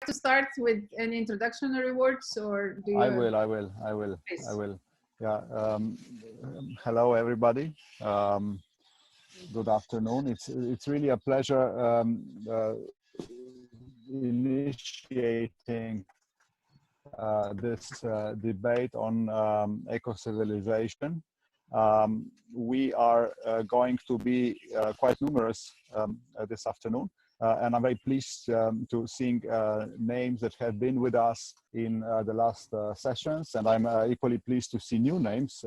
to start with any introductory words, or do you? I will. Yeah. Hello, everybody. Good afternoon. It's really a pleasure initiating this debate on eco-civilization. We are going to be quite numerous this afternoon. And I'm very pleased to seeing names that have been with us in the last sessions, and I'm equally pleased to see new names.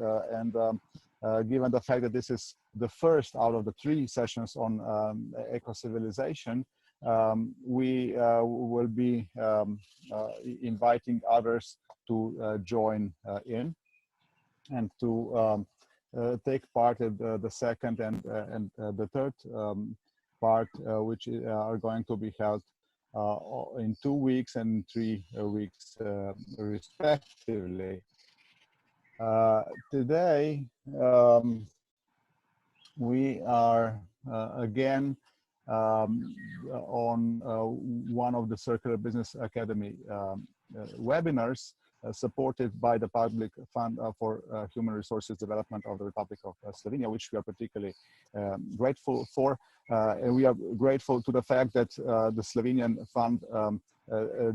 Given the fact that this is the first out of the 3 sessions on eco-civilization, we will be inviting others to join in and to take part in the second and the third part, which are going to be held in 2 weeks and 3 weeks respectively. Today we are again on one of the Circular Business Academy webinars supported by the Public Fund for Human Resources Development of the Republic of Slovenia, which we are particularly grateful for. And we are grateful to the fact that the Slovenian Fund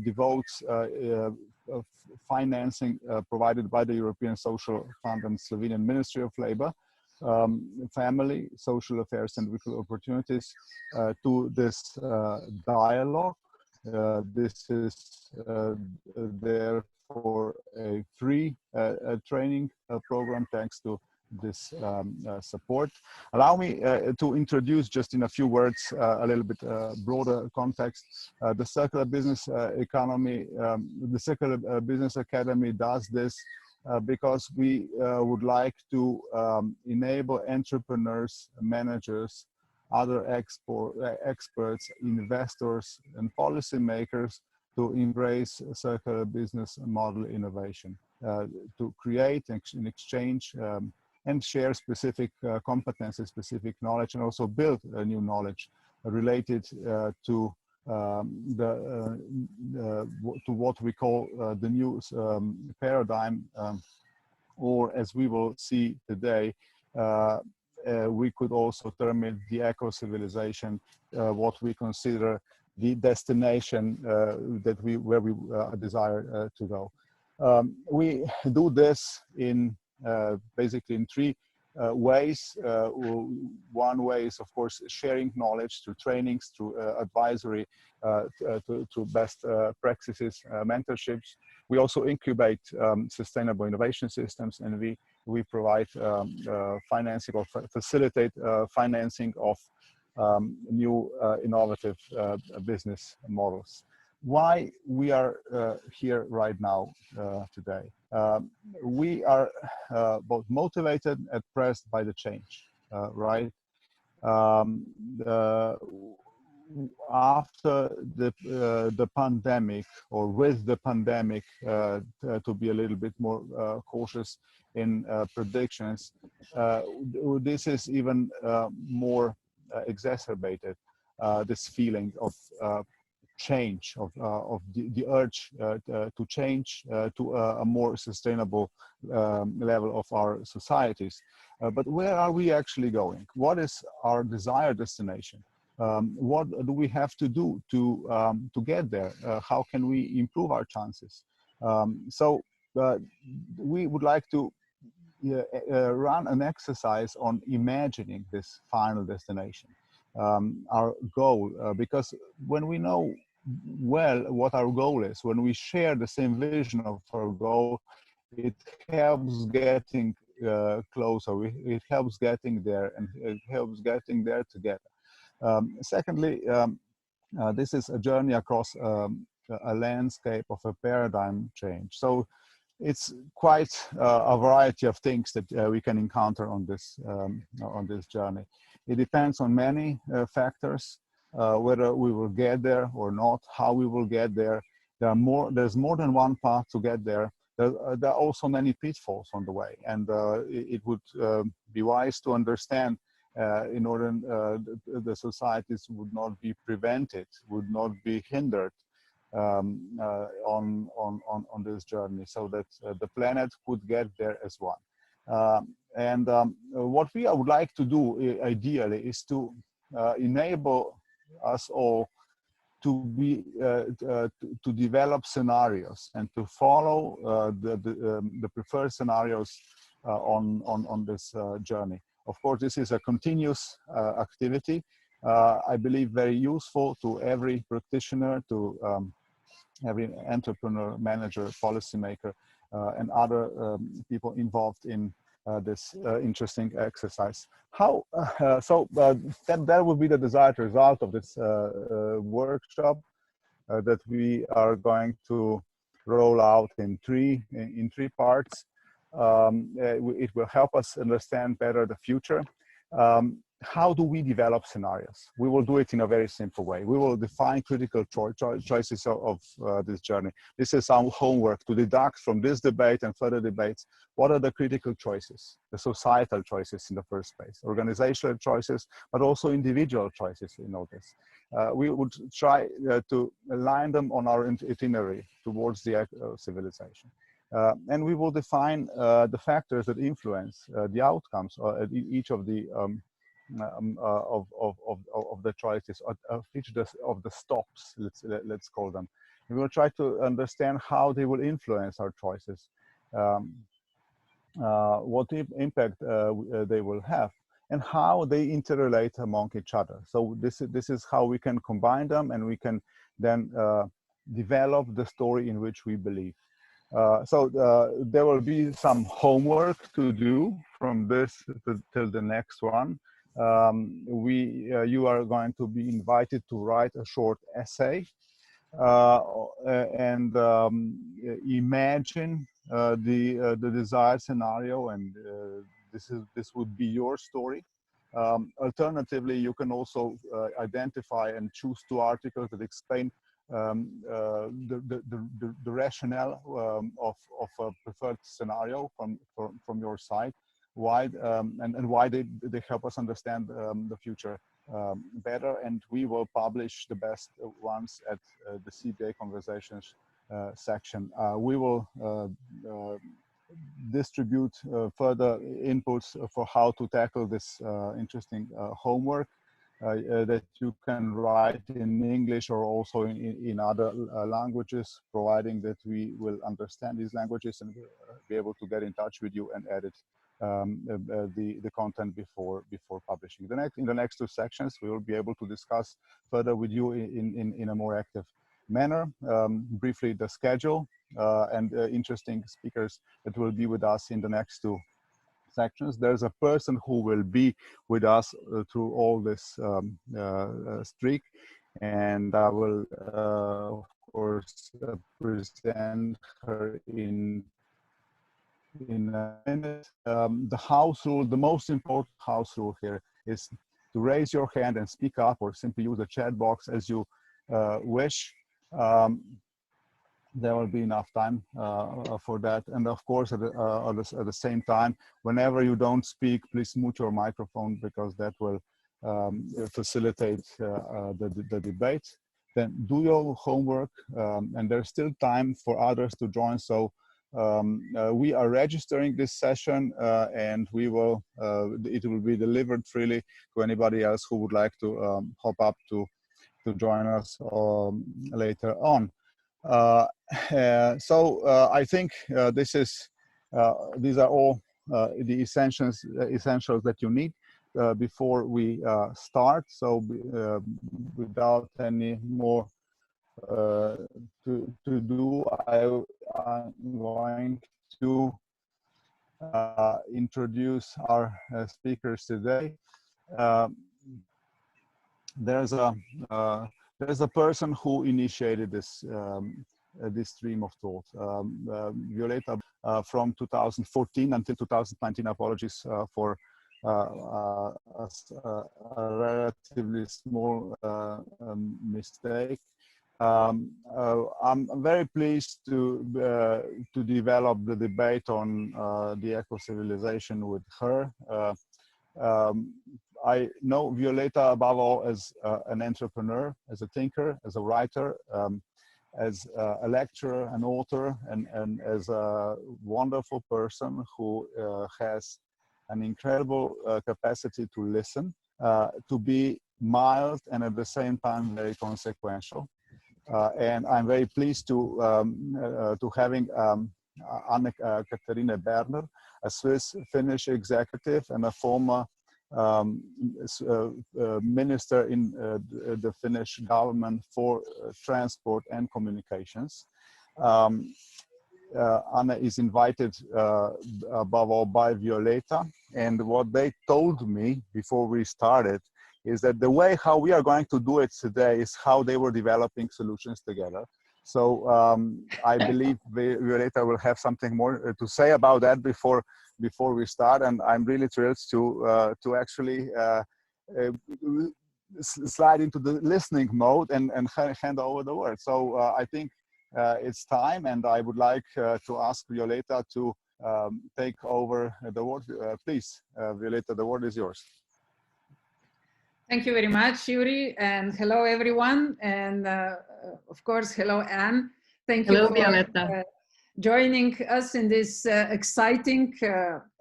devotes financing provided by the European Social Fund and Slovenian Ministry of Labour, Family, Social Affairs and Equal Opportunities to this dialogue. This is therefore a free training program thanks to this support. Allow me to introduce just in a few words a little bit broader context. The Circular Business Economy, the Circular Business Academy does this because we would like to enable entrepreneurs, managers, other experts, investors, and policymakers to embrace circular business model innovation, to create and exchange and share specific competences, specific knowledge, and also build new knowledge related to what we call the new paradigm, or as we will see today, we could also term it the eco-civilization, what we consider the destination where we desire to go. We do this in basically in 3 ways. One way is, of course, sharing knowledge through trainings, through advisory, to best practices, mentorships. We also incubate sustainable innovation systems, and we provide financing or facilitate financing of new innovative business models. Why we are here right now today? We are both motivated and pressed by the change, right? After the pandemic, or with the pandemic, to be a little bit more cautious in predictions, this is even more exacerbated, this feeling of change, of the urge to change to a more sustainable level of our societies. But where are we actually going? What is our desired destination? What do we have to do to get there? How can we improve our chances? So we would like to run an exercise on imagining this final destination, our goal, because when we know well what our goal is, when we share the same vision of our goal, it helps getting closer, it helps getting there, and it helps getting there together. Secondly, this is a journey across a landscape of a paradigm change. So it's quite a variety of things that we can encounter on this journey. It depends on many factors, whether we will get there or not, how we will get there. There's more than one path to get there. There are also many pitfalls on the way, and it would be wise to understand in order the societies would not be prevented, would not be hindered on this journey, so that the planet could get there as one. What we would like to do ideally is to enable us all to be to develop scenarios and to follow the preferred scenarios on this journey. Of course, this is a continuous activity. I believe very useful to every practitioner, to every entrepreneur, manager, policymaker, and other people involved in this interesting exercise. That would be the desired result of this workshop that we are going to roll out in three parts. It will help us understand better the future. How do we develop scenarios? We will do it in a very simple way. We will define critical choices of this journey. This is our homework, to deduct from this debate and further debates, what are the critical choices, the societal choices in the first place, organizational choices, but also individual choices in all this. We would try to align them on our itinerary towards the eco-civilization. And we will define the factors that influence the outcomes at each of the of the choices, of each of the stops, let's call them. We will try to understand how they will influence our choices, what impact they will have, and how they interrelate among each other. So this is how we can combine them, and we can then develop the story in which we believe. There will be some homework to do from this till the next one. You are going to be invited to write a short essay and imagine the desired scenario, and this would be your story. Alternatively, you can also identify and choose two articles that explain the rationale of a preferred scenario from your side, why and why they help us understand the future better. And we will publish the best ones at the CBA Conversations section. We will distribute further inputs for how to tackle this interesting homework that you can write in English or also in other languages, providing that we will understand these languages and be able to get in touch with you and edit the content before publishing. In the next two sections, we will be able to discuss further with you in a more active manner, briefly the schedule and interesting speakers that will be with us in the next two sections. There's a person who will be with us through all this streak, and I will of course present her in a minute. The house rule, the most important house rule here, is to raise your hand and speak up, or simply use the chat box as you wish. There will be enough time for that. And of course, at the same time, whenever you don't speak, please mute your microphone, because that will facilitate the debate. Then do your homework, and there's still time for others to join. So we are registering this session, and we will it will be delivered freely to anybody else who would like to hop up to join us later on. I think these are all the essentials that you need before we start. So without any more to do, I'm going to introduce our speakers today. There's a person who initiated this stream of thought. Violeta, from 2014 until 2019, apologies for a relatively small mistake. I'm very pleased to develop the debate on the eco-civilization with her. I know Violeta above all as an entrepreneur, as a thinker, as a writer, as a lecturer, an author, and as a wonderful person who has an incredible capacity to listen, to be mild and at the same time very consequential. And I'm very pleased to having Anne Katarina Berner, a Swiss-Finnish executive and a former minister in the Finnish government for transport and communications. Anna is invited above all by Violeta, and what they told me before we started is that the way how we are going to do it today is how they were developing solutions together. So I believe Violeta will have something more to say about that before we start, and I'm really thrilled to actually slide into the listening mode and hand over the word. So I think it's time, and I would like to ask Violeta to take over the word. Please, Violeta, the word is yours. Thank you very much, Yuri, and hello everyone, and of course, hello Anne. Thank you for joining us in this exciting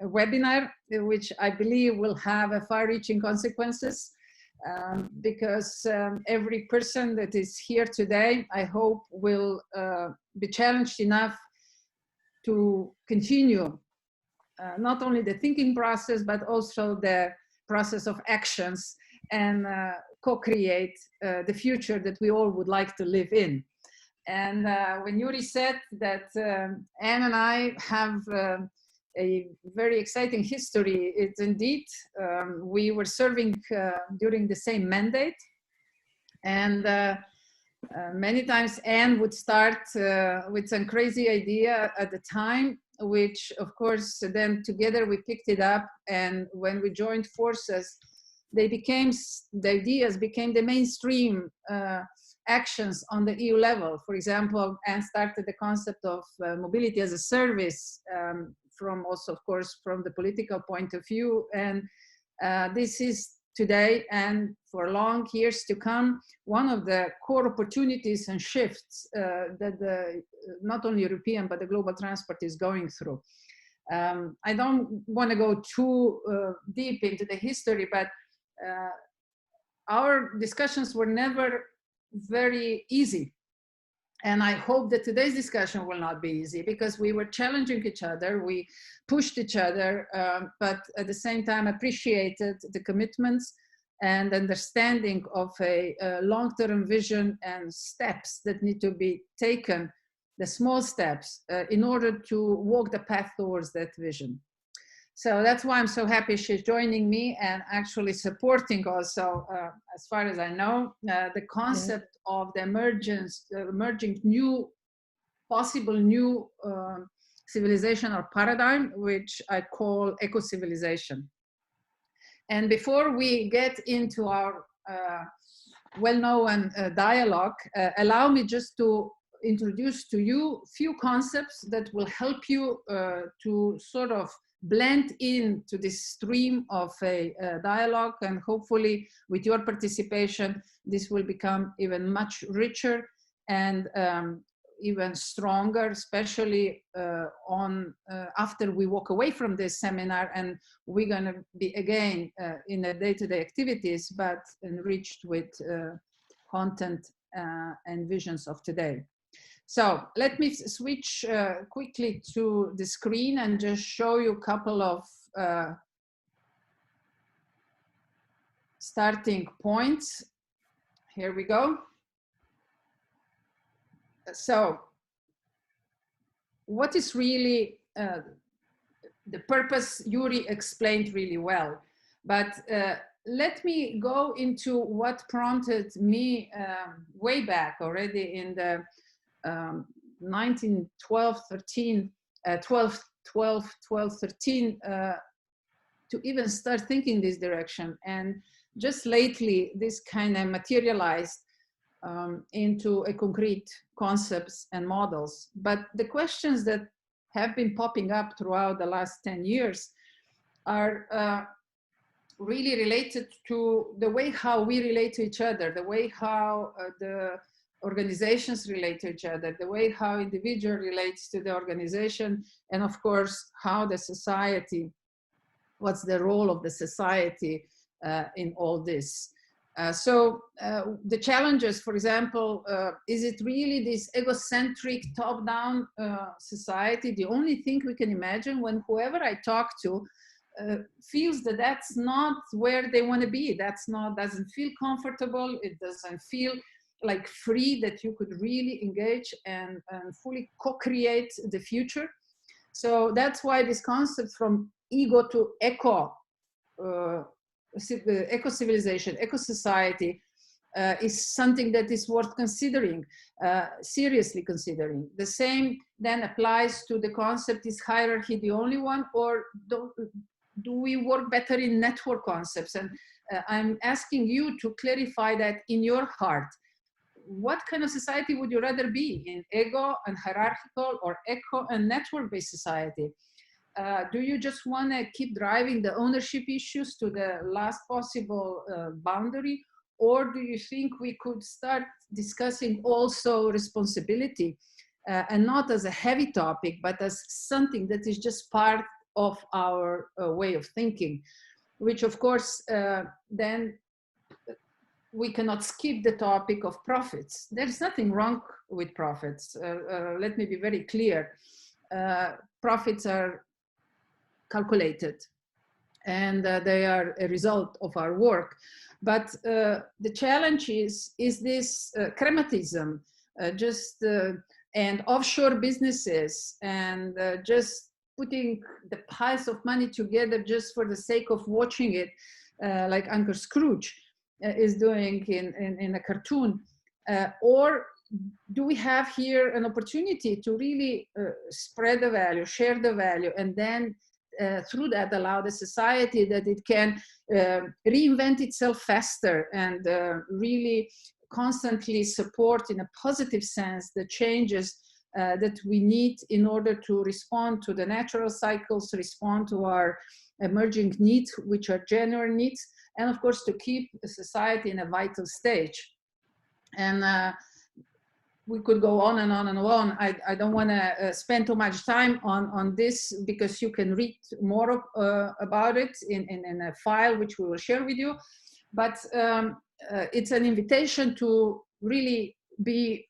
webinar, which I believe will have far-reaching consequences, because every person that is here today, I hope, will be challenged enough to continue not only the thinking process, but also the process of actions, and co-create the future that we all would like to live in. And when Yuri said that Anne and I have a very exciting history, it's indeed, we were serving during the same mandate, and many times Anne would start with some crazy idea at the time, which of course then together we picked it up, and when we joined forces, the ideas became the mainstream actions on the EU level. For example, Anne started the concept of mobility as a service, from also, of course, from the political point of view. And this is today, and for long years to come, one of the core opportunities and shifts that the, not only European, but the global transport is going through. I don't want to go too deep into the history, but our discussions were never very easy. And I hope that today's discussion will not be easy, because we were challenging each other, we pushed each other, but at the same time appreciated the commitments and understanding of a long-term vision and steps that need to be taken, the small steps, in order to walk the path towards that vision. So that's why I'm so happy she's joining me and actually supporting also, as far as I know, the concept of the emerging new, possible new civilization or paradigm, which I call eco-civilization. And before we get into our well-known dialogue, allow me just to introduce to you a few concepts that will help you to sort of blend into this stream of a dialogue, and hopefully with your participation, this will become even much richer and even stronger, especially after we walk away from this seminar, and we're going to be again in the day-to-day activities, but enriched with content and visions of today. So let me switch quickly to the screen and just show you a couple of starting points. Here we go. So what is really the purpose? Yuri explained really well, but let me go into what prompted me way back already in the 1912, 13, 13, to even start thinking this direction. And just lately, this kind of materialized into a concrete concepts and models. But the questions that have been popping up throughout the last 10 years are really related to the way how we relate to each other, the way how the organizations relate to each other, the way how individual relates to the organization, and of course, how the society, what's the role of the society in all this. The challenges, for example, is it really this egocentric top-down society? The only thing we can imagine when whoever I talk to feels that that's not where they want to be. Doesn't feel comfortable. It doesn't feel like free, that you could really engage and fully co-create the future. So that's why this concept from ego to eco-civilization, eco-society is something that is worth considering, seriously considering. The same then applies to the concept, is hierarchy the only one, or do we work better in network concepts? And I'm asking you to clarify that in your heart. What kind of society would you rather be in, ego and hierarchical, or eco and network-based society? Do you just want to keep driving the ownership issues to the last possible boundary? Or do you think we could start discussing also responsibility, and not as a heavy topic, but as something that is just part of our way of thinking, which of course then we cannot skip the topic of profits. There's nothing wrong with profits. Let me be very clear. Profits are calculated, and they are a result of our work. But the challenge is this crematism, and offshore businesses, and just putting the piles of money together just for the sake of watching it, like Uncle Scrooge is doing in a cartoon. Or do we have here an opportunity to really spread the value, share the value, and then through that allow the society that it can reinvent itself faster, and really constantly support in a positive sense the changes that we need in order to respond to the natural cycles, respond to our emerging needs, which are genuine needs, and of course to keep society in a vital stage. And we could go on and on and on. I don't want to spend too much time on this, because you can read more about it in a file which we will share with you. But it's an invitation to really be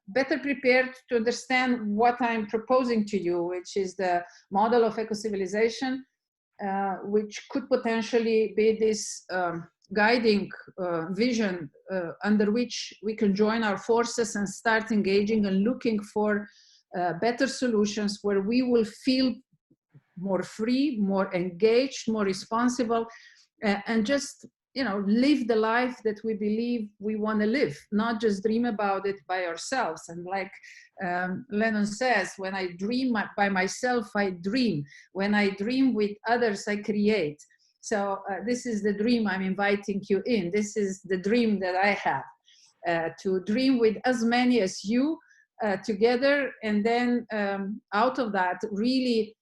better prepared to understand what I'm proposing to you, which is the model of eco-civilization, which could potentially be this guiding vision under which we can join our forces and start engaging and looking for better solutions where we will feel more free, more engaged, more responsible, and just, you know, live the life that we believe we want to live, not just dream about it by ourselves. And like Lennon says, when I dream by myself, I dream. When I dream with others, I create. So this is the dream I'm inviting you in. This is the dream that I have, to dream with as many as you together, and then out of that really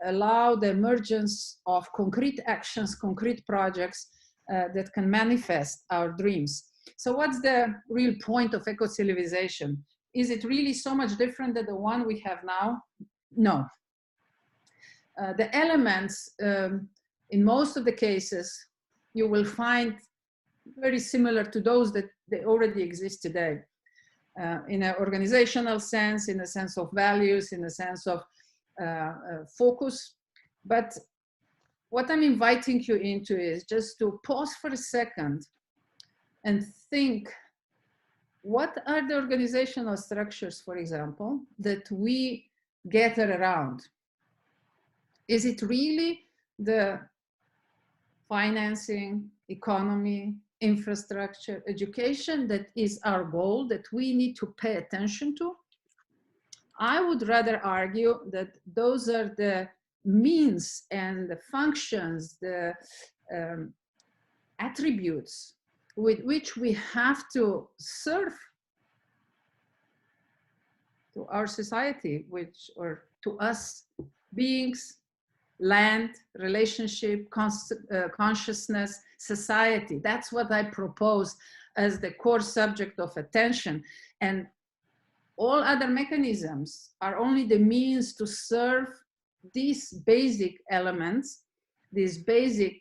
allow the emergence of concrete actions, concrete projects that can manifest our dreams. So what's the real point of eco-civilization? Is it really so much different than the one we have now? No. The elements, in most of the cases, you will find very similar to those that they already exist today. In an organizational sense, in a sense of values, in a sense of focus. But what I'm inviting you into is just to pause for a second and think, what are the organizational structures, for example, that we gather around? Is it really the financing, economy, infrastructure, education that is our goal, that we need to pay attention to? I would rather argue that those are the means and the functions, the attributes with which we have to serve to our society, or to us beings, land, relationship, consciousness, society. That's what I propose as the core subject of attention. And all other mechanisms are only the means to serve these basic elements, these basic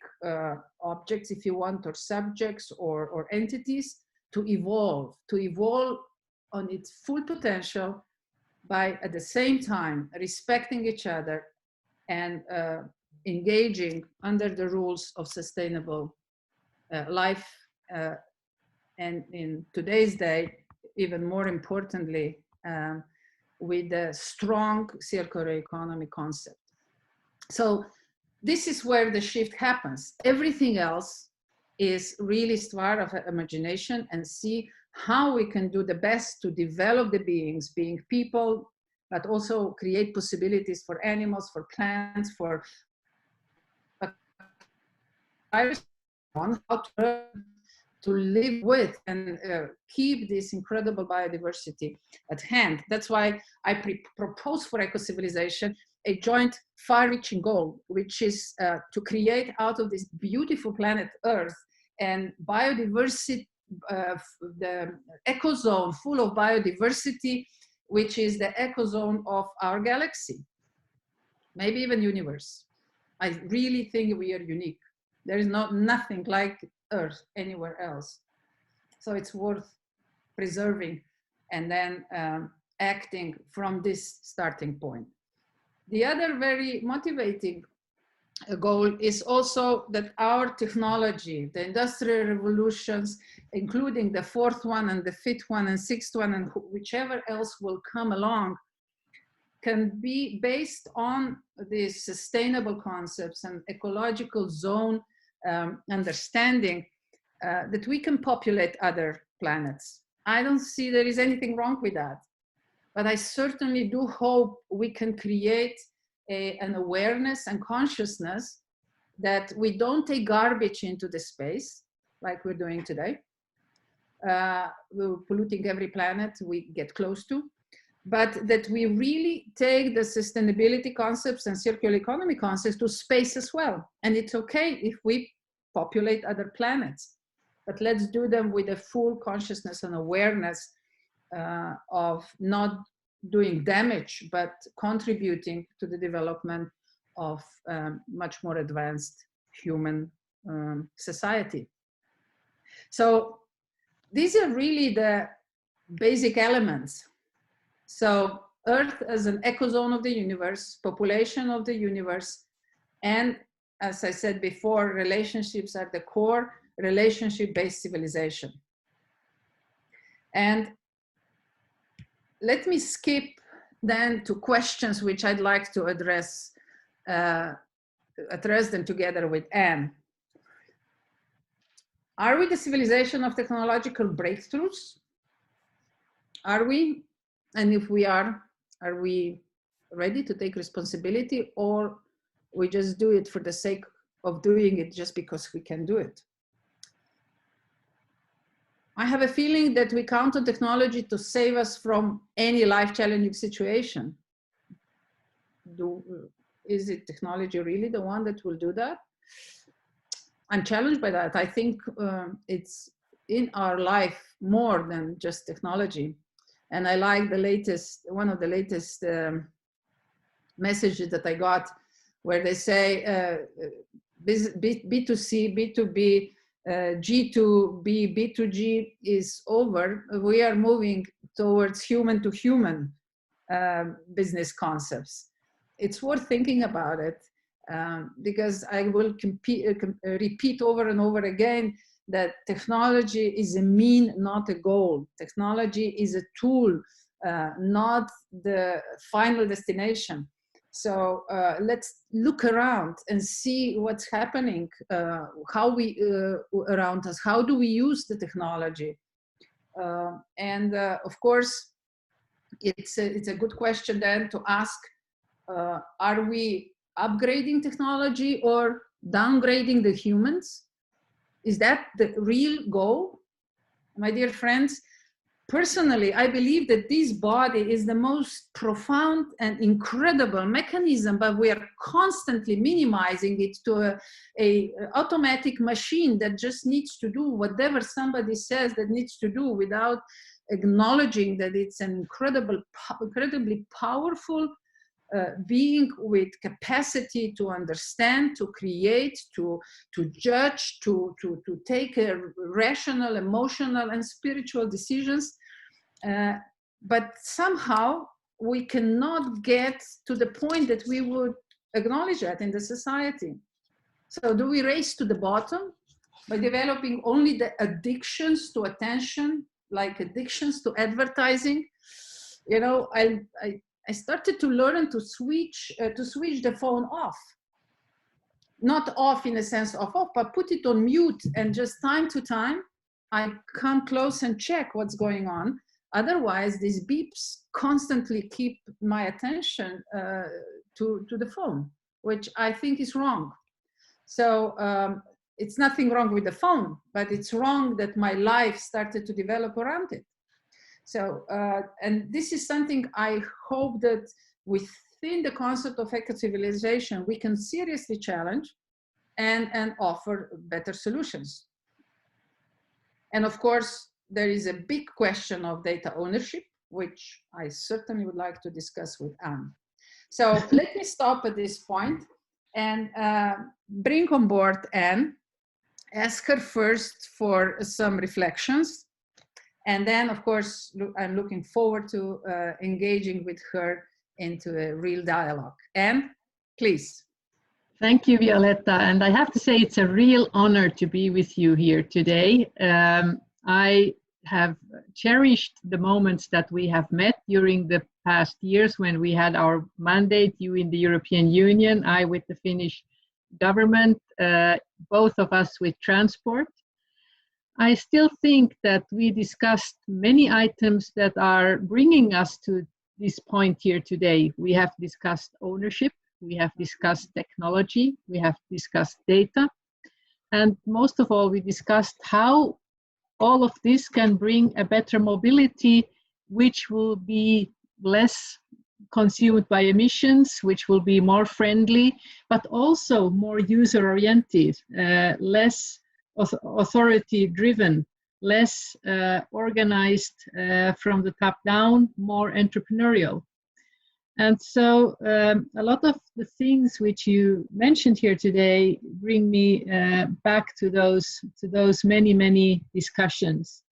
objects, if you want, or subjects or entities, to evolve on its full potential by, at the same time, respecting each other and engaging under the rules of sustainable life. And in today's day, even more importantly, with a strong circular economy concept. So this is where the shift happens. Everything else is really start of imagination, and see how we can do the best to develop the beings, being people, but also create possibilities for animals, for plants, for on how to live with and keep this incredible biodiversity at hand. That's why I propose for Ecocivilisation a joint far-reaching goal, which is to create out of this beautiful planet Earth and biodiversity, the ecozone full of biodiversity, which is the ecozone of our galaxy, maybe even universe. I really think we are unique. There is nothing like Earth anywhere else. So it's worth preserving and then acting from this starting point. The other very motivating goal is also that our technology, the industrial revolutions, including the fourth one and the fifth one and sixth one and whichever else will come along, can be based on these sustainable concepts and ecological zone understanding that we can populate other planets. I don't see there is anything wrong with that, but I certainly do hope we can create an awareness and consciousness that we don't take garbage into the space like we're doing today. We're polluting every planet we get close to, but that we really take the sustainability concepts and circular economy concepts to space as well. And it's okay if we populate other planets, but let's do them with a full consciousness and awareness of not doing damage, but contributing to the development of much more advanced human society. So these are really the basic elements. So Earth as an ecozone of the universe, population of the universe, and as I said before, relationships are the core, relationship-based civilization. And let me skip then to questions which I'd like to address them together with Anne. Are we the civilization of technological breakthroughs? Are we? And if we are we ready to take responsibility, or we just do it for the sake of doing it just because we can do it? I have a feeling that we count on technology to save us from any life-challenging situation. Is it technology really the one that will do that? I'm challenged by that. I think it's in our life more than just technology. And I like the latest, one of the latest messages that I got, where they say B2C, B2B, G2B, B2G is over. We are moving towards human to human business concepts. It's worth thinking about it because I will repeat over and over again that technology is a mean, not a goal. Technology is a tool, not the final destination. So let's look around and see what's happening, how we around us, how do we use the technology? And of course, it's a good question then to ask, are we upgrading technology or downgrading the humans? Is that the real goal? My dear friends, personally, I believe that this body is the most profound and incredible mechanism, but we are constantly minimizing it to a automatic machine that just needs to do whatever somebody says that needs to do, without acknowledging that it's an incredibly powerful being with capacity to understand, to create, to judge, to take rational, emotional, and spiritual decisions. But somehow we cannot get to the point that we would acknowledge that in the society. So do we race to the bottom by developing only the addictions to attention, like addictions to advertising? You know, I started to learn to switch the phone off. Not off in a sense of off, but put it on mute, and just time to time, I come close and check what's going on. Otherwise, these beeps constantly keep my attention to the phone, which I think is wrong. So it's nothing wrong with the phone, but it's wrong that my life started to develop around it. So, and this is something I hope that within the concept of eco-civilization, we can seriously challenge and offer better solutions. And of course, there is a big question of data ownership, which I certainly would like to discuss with Anne. So let me stop at this point and bring on board Anne, ask her first for some reflections. And then, of course, I'm looking forward to engaging with her into a real dialogue. Anne, please. Thank you, Violetta. And I have to say, it's a real honor to be with you here today. I have cherished the moments that we have met during the past years when we had our mandate, you in the European Union, I with the Finnish government, both of us with transport. I still think that we discussed many items that are bringing us to this point here today. We have discussed ownership, we have discussed technology, we have discussed data, and most of all, we discussed how all of this can bring a better mobility, which will be less consumed by emissions, which will be more friendly, but also more user-oriented, less authority-driven, less organized from the top down, more entrepreneurial. And so a lot of the things which you mentioned here today bring me back to those many discussions.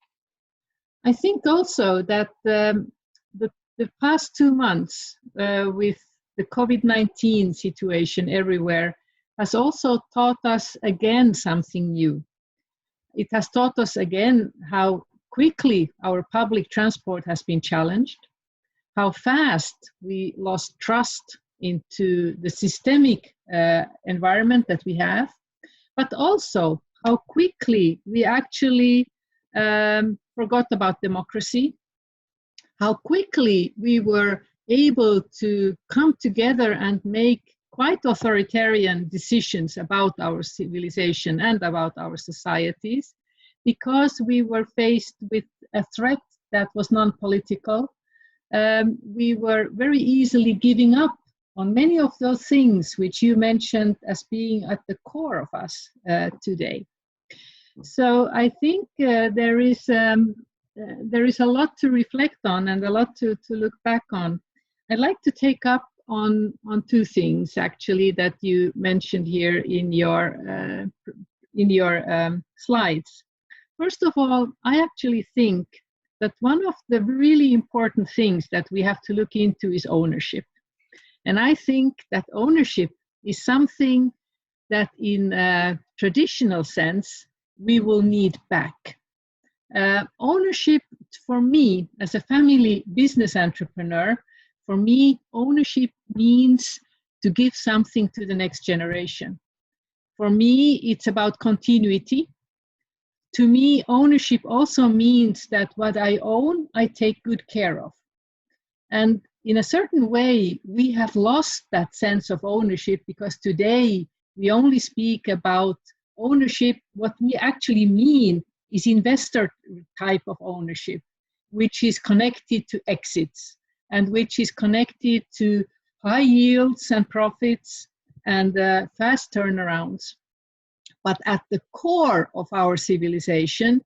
I think also that the past 2 months with the COVID-19 situation everywhere has also taught us again something new. It has taught us again how quickly our public transport has been challenged, how fast we lost trust into the systemic environment that we have, but also how quickly we actually forgot about democracy, how quickly we were able to come together and make quite authoritarian decisions about our civilization and about our societies, because we were faced with a threat that was non-political. We were very easily giving up on many of those things which you mentioned as being at the core of us today. So I think there is a lot to reflect on and a lot to look back on. I'd like to take up on two things actually that you mentioned here in your slides. First of all, I actually think that one of the really important things that we have to look into is ownership. And I think that ownership is something that in a traditional sense, we will need back. Ownership for me, as a family business entrepreneur, for me, ownership means to give something to the next generation. For me, it's about continuity. To me, ownership also means that what I own, I take good care of. And in a certain way, we have lost that sense of ownership because today we only speak about ownership. What we actually mean is investor type of ownership. which is connected to exits and which is connected to high yields and profits and fast turnarounds. But at the core of our civilization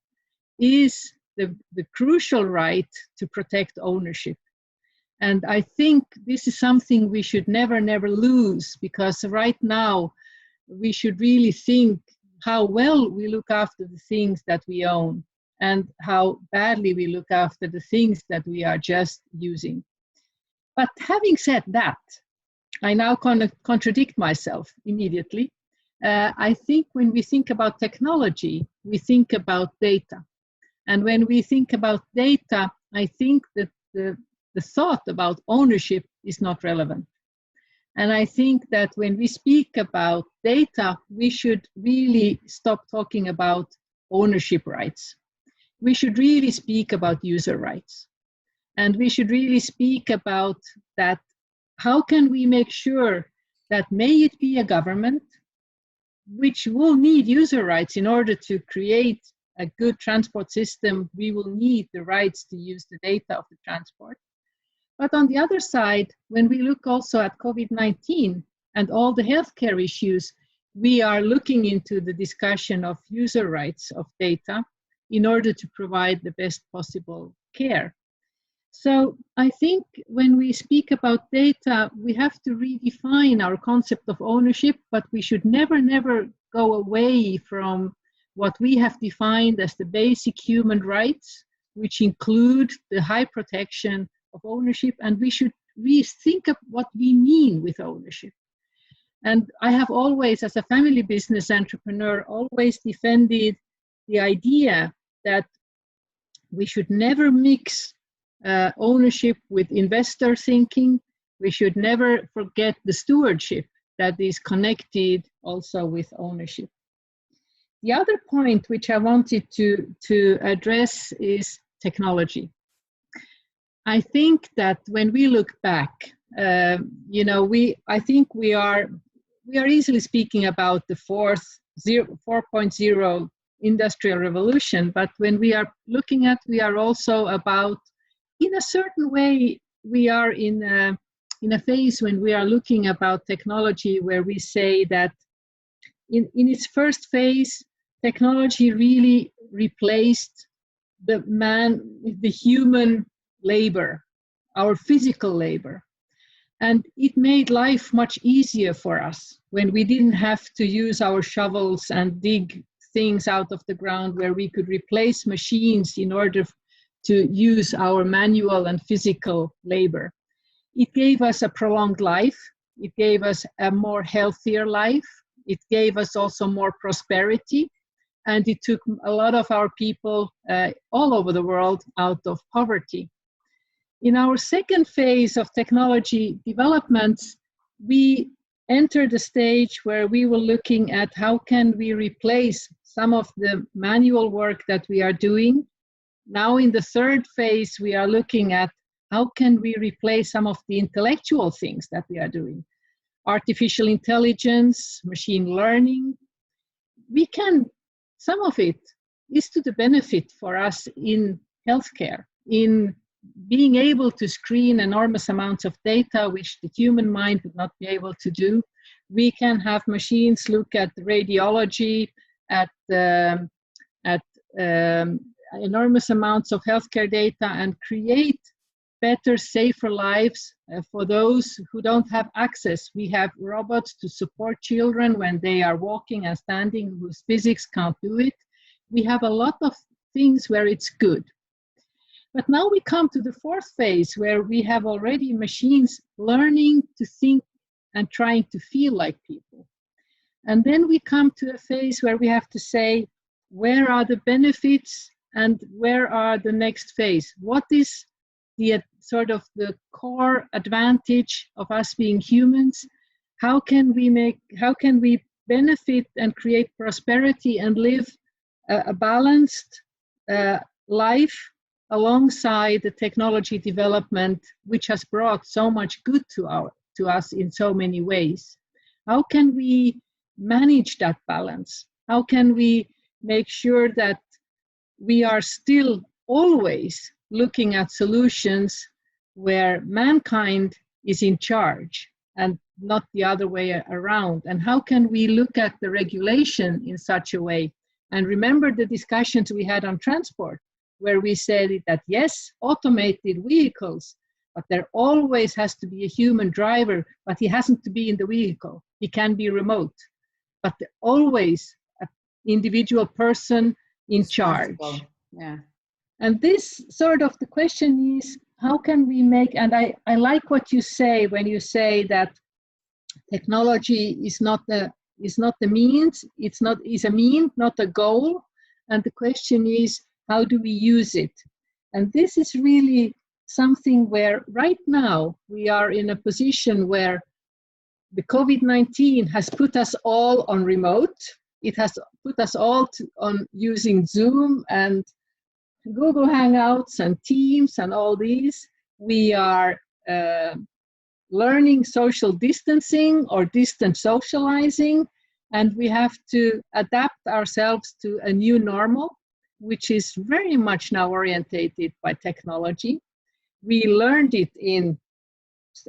is the crucial right to protect ownership. And I think this is something we should never lose, because right now we should really think how well we look after the things that we own and how badly we look after the things that we are just using. But having said that, I now contradict myself immediately. I think when we think about technology, we think about data. And when we think about data, I think that the thought about ownership is not relevant. And I think that when we speak about data, we should really stop talking about ownership rights. We should really speak about user rights. And we should really speak about that. How can we make sure that, may it be a government, which will need user rights in order to create a good transport system, we will need the rights to use the data of the transport. But on the other side, when we look also at COVID-19 and all the healthcare issues, we are looking into the discussion of user rights of data in order to provide the best possible care. So I think when we speak about data, we have to redefine our concept of ownership, but we should never go away from what we have defined as the basic human rights, which include the high protection of ownership, and we should rethink of what we mean with ownership. And I have always, as a family business entrepreneur, always defended the idea that we should never mix ownership with investor thinking. We should never forget the stewardship that is connected also with ownership. The other point which I wanted to address is technology. I think that when we look back, I think we are easily speaking about the 4.0 industrial revolution, but when we are looking at, we are also about, in a certain way, we are in a phase when we are looking about technology where we say that in its first phase, technology really replaced the human labor, our physical labor. And it made life much easier for us when we didn't have to use our shovels and dig things out of the ground, where we could replace machines in order to use our manual and physical labor. It gave us a prolonged life. It gave us a more healthier life. It gave us also more prosperity. And it took a lot of our people all over the world out of poverty. In our second phase of technology development, we entered a stage where we were looking at how can we replace some of the manual work that we are doing. Now in the third phase, we are looking at how can we replace some of the intellectual things that we are doing. Artificial intelligence, machine learning. Some of it is to the benefit for us in healthcare, in being able to screen enormous amounts of data, which the human mind would not be able to do. We can have machines look at radiology, at enormous amounts of healthcare data and create better, safer lives for those who don't have access. We have robots to support children when they are walking and standing, whose physics can't do it. We have a lot of things where it's good. But now we come to the fourth phase, where we have already machines learning to think and trying to feel like people. And then we come to a phase where we have to say, where are the benefits and where are the next phase? What is the sort of the core advantage of us being humans? How can we benefit and create prosperity and live a balanced life alongside the technology development, which has brought so much good to us in so many ways? How can we manage that balance? How can we make sure that we are still always looking at solutions where mankind is in charge and not the other way around? And how can we look at the regulation in such a way? And remember the discussions we had on transport, where we said that yes, automated vehicles, but there always has to be a human driver, but he hasn't to be in the vehicle. He can be remote, but always an individual person in charge. Yeah. And this sort of the question is, how can we make, and I like what you say when you say that technology is not the means, is a mean, not a goal. And the question is, how do we use it? And this is really something where right now we are in a position where the COVID-19 has put us all on remote. It has put us all on using Zoom and Google Hangouts and Teams and all these. We are learning social distancing or distant socializing, and we have to adapt ourselves to a new normal, which is very much now orientated by technology. We learned it in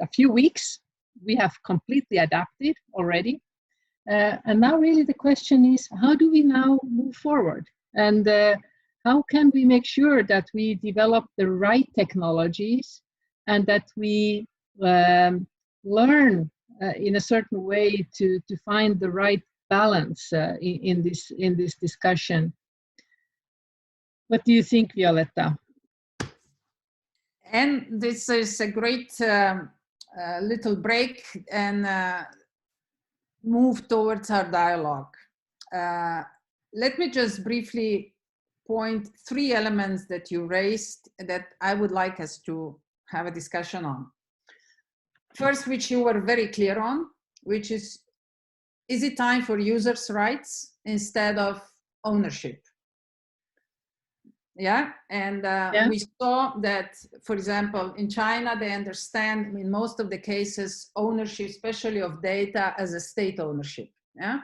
a few weeks. We have completely adapted already. And now really the question is, how do we now move forward? And how can we make sure that we develop the right technologies and that we learn in a certain way to find the right balance in this discussion? What do you think, Violetta? And this is a great little break and move towards our dialogue. Let me just briefly point 3 elements that you raised that I would like us to have a discussion on. First, which you were very clear on, which is it time for users' rights instead of ownership? Yeah, and we saw that, for example, in China, they understand in most of the cases ownership, especially of data, as a state ownership. Yeah,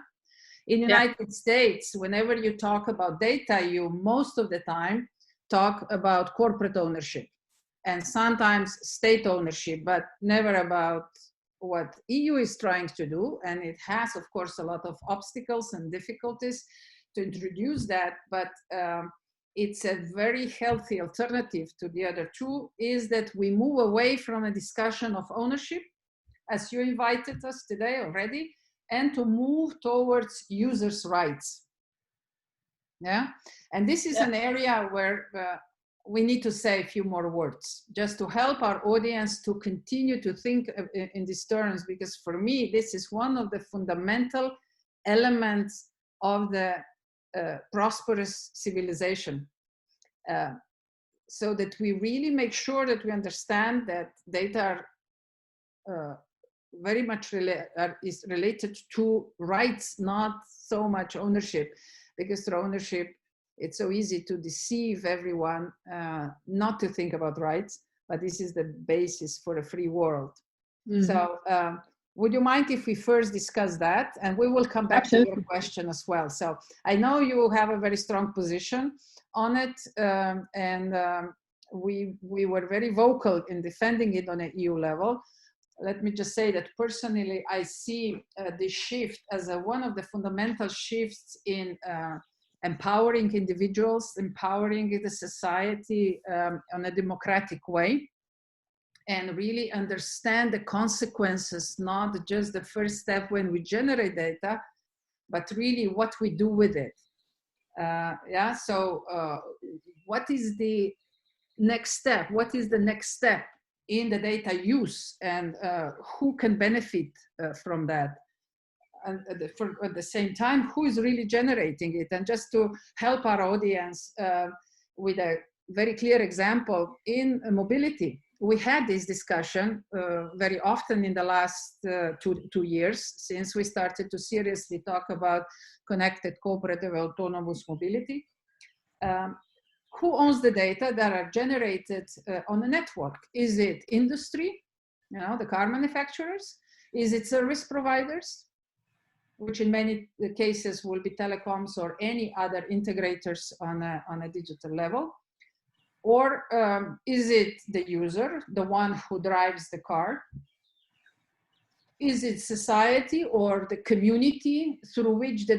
in the United States, whenever you talk about data, you most of the time talk about corporate ownership and sometimes state ownership, but never about what EU is trying to do. And it has, of course, a lot of obstacles and difficulties to introduce that, but it's a very healthy alternative to the other 2, is that we move away from a discussion of ownership, as you invited us today already, and to move towards users' rights. Yeah, and this is an area where we need to say a few more words, just to help our audience to continue to think in these terms, because for me, this is one of the fundamental elements of the prosperous civilization, so that we really make sure that we understand that data are very much is related to rights, not so much ownership, because through ownership it's so easy to deceive everyone not to think about rights, but this is the basis for a free world. Mm-hmm. So would you mind if we first discuss that, and we will come back to your question as well. So I know you have a very strong position on it, and we were very vocal in defending it on an EU level. Let me just say that personally, I see this shift as one of the fundamental shifts in empowering individuals, empowering the society on a democratic way, and really understand the consequences, not just the first step when we generate data, but really what we do with it. Yeah, so what is the next step? What is the next step in the data use, and who can benefit from that? And at the same time, who is really generating it? And just to help our audience with a very clear example in mobility, we had this discussion very often in the last two years, since we started to seriously talk about connected, cooperative, autonomous mobility. Who owns the data that are generated on a network? Is it industry, the car manufacturers? Is it service providers, which in many cases will be telecoms or any other integrators on a digital level? Or is it the user, the one who drives the car? Is it society or the community through which the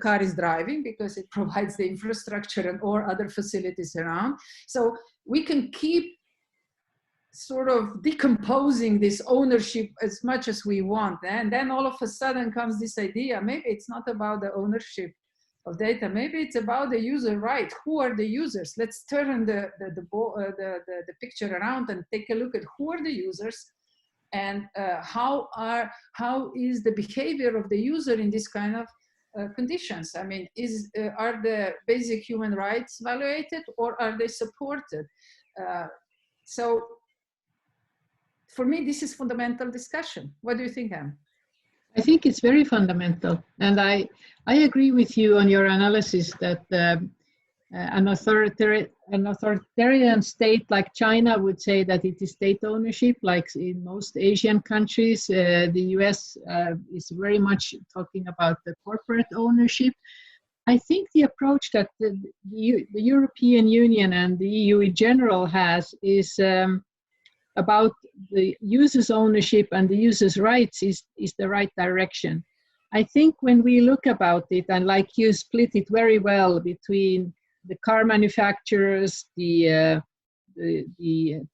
car is driving, because it provides the infrastructure and or other facilities around? So we can keep sort of decomposing this ownership as much as we want. And then all of a sudden comes this idea, maybe it's not about the ownership of data, maybe it's about the user right. Who are the users? Let's turn the picture around and take a look at who are the users, and how is the behavior of the user in this kind of conditions? I mean, are the basic human rights violated, or are they supported? So for me, this is fundamental discussion. What do you think, Anne? I think it's very fundamental, and I agree with you on your analysis that an authoritarian state like China would say that it is state ownership, like in most Asian countries. The US is very much talking about the corporate ownership. I think the approach that the European Union and the EU in general has is about the user's ownership and the user's rights is the right direction. I think when we look about it, and like you split it very well between the car manufacturers, the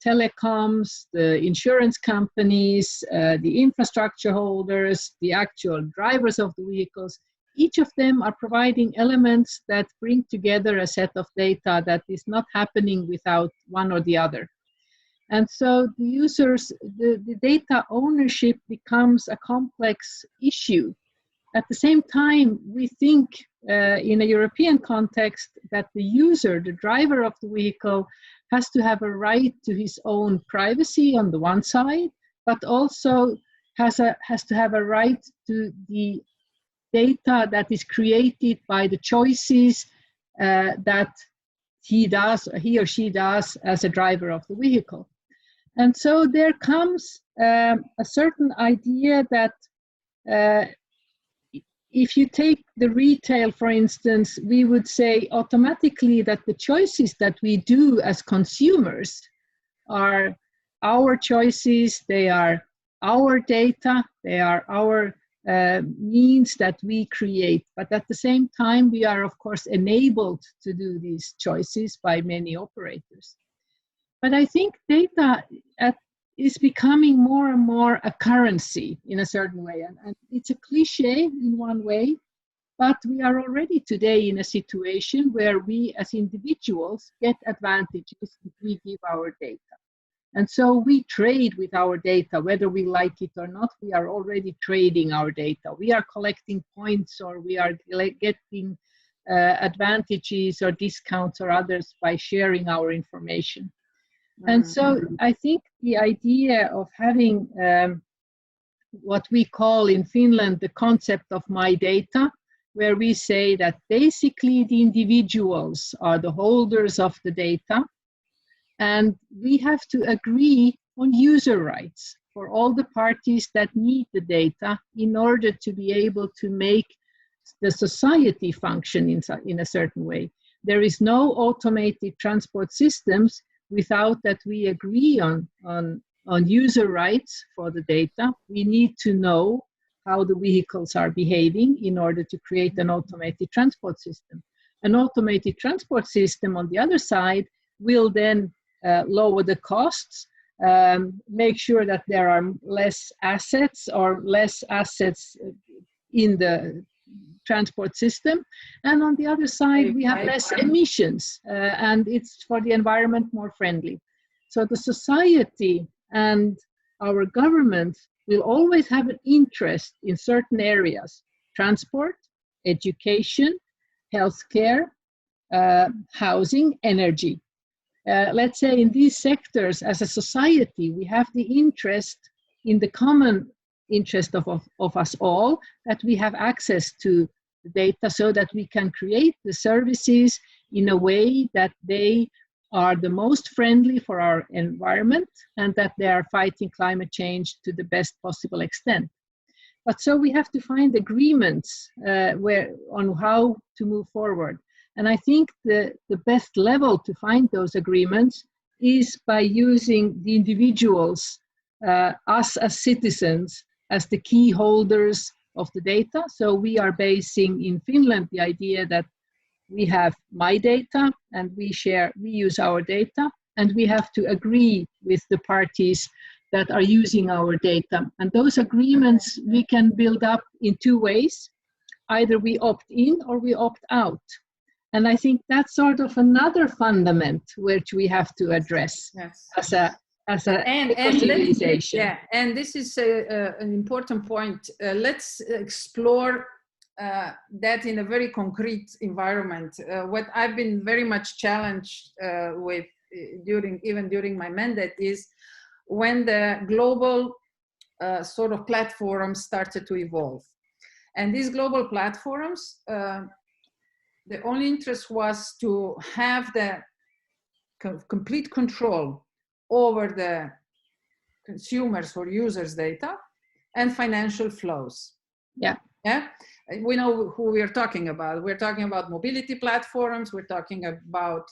telecoms, the insurance companies, the infrastructure holders, the actual drivers of the vehicles, each of them are providing elements that bring together a set of data that is not happening without one or the other. And so the users, the data ownership becomes a complex issue. At the same time, we think in a European context that the user, the driver of the vehicle, has to have a right to his own privacy on the one side, but also has to have a right to the data that is created by the choices that he or she does as a driver of the vehicle. And so there comes a certain idea that if you take the retail, for instance, we would say automatically that the choices that we do as consumers are our choices, they are our data, they are our means that we create. But at the same time, we are, of course, enabled to do these choices by many operators. But I think data is becoming more and more a currency in a certain way. And it's a cliche in one way, but we are already today in a situation where we as individuals get advantages if we give our data. And so we trade with our data, whether we like it or not. We are already trading our data. We are collecting points, or we are getting advantages or discounts or others by sharing our information. And so I think the idea of having what we call in Finland the concept of my data, where we say that basically the individuals are the holders of the data, and we have to agree on user rights for all the parties that need the data in order to be able to make the society function in a certain way. There is no automated transport systems without that we agree on user rights for the data. We need to know how the vehicles are behaving in order to create an automated transport system. An automated transport system, on the other side, will then lower the costs, make sure that there are less assets in the transport system, and on the other side we have less emissions, and it's for the environment more friendly. So the society and our government will always have an interest in certain areas: transport, education, healthcare, housing, energy. Let's say in these sectors, as a society, we have the interest in the common interest of us all, that we have access to the data so that we can create the services in a way that they are the most friendly for our environment and that they are fighting climate change to the best possible extent. But so we have to find agreements on how to move forward. And I think the best level to find those agreements is by using the individuals, us as citizens, as the key holders of the data. So we are basing in Finland the idea that we have my data and we use our data, and we have to agree with the parties that are using our data. And those agreements we can build up in two ways. Either we opt in or we opt out. And I think that's sort of another fundament which we have to address as a civilization. Yeah, and this is an important point. Let's explore that in a very concrete environment. What I've been very much challenged with during my mandate is when the global sort of platforms started to evolve. And these global platforms, the only interest was to have the complete control over the consumers or users' data and financial flows. Yeah. Yeah. We know who we are talking about. We're talking about mobility platforms. We're talking about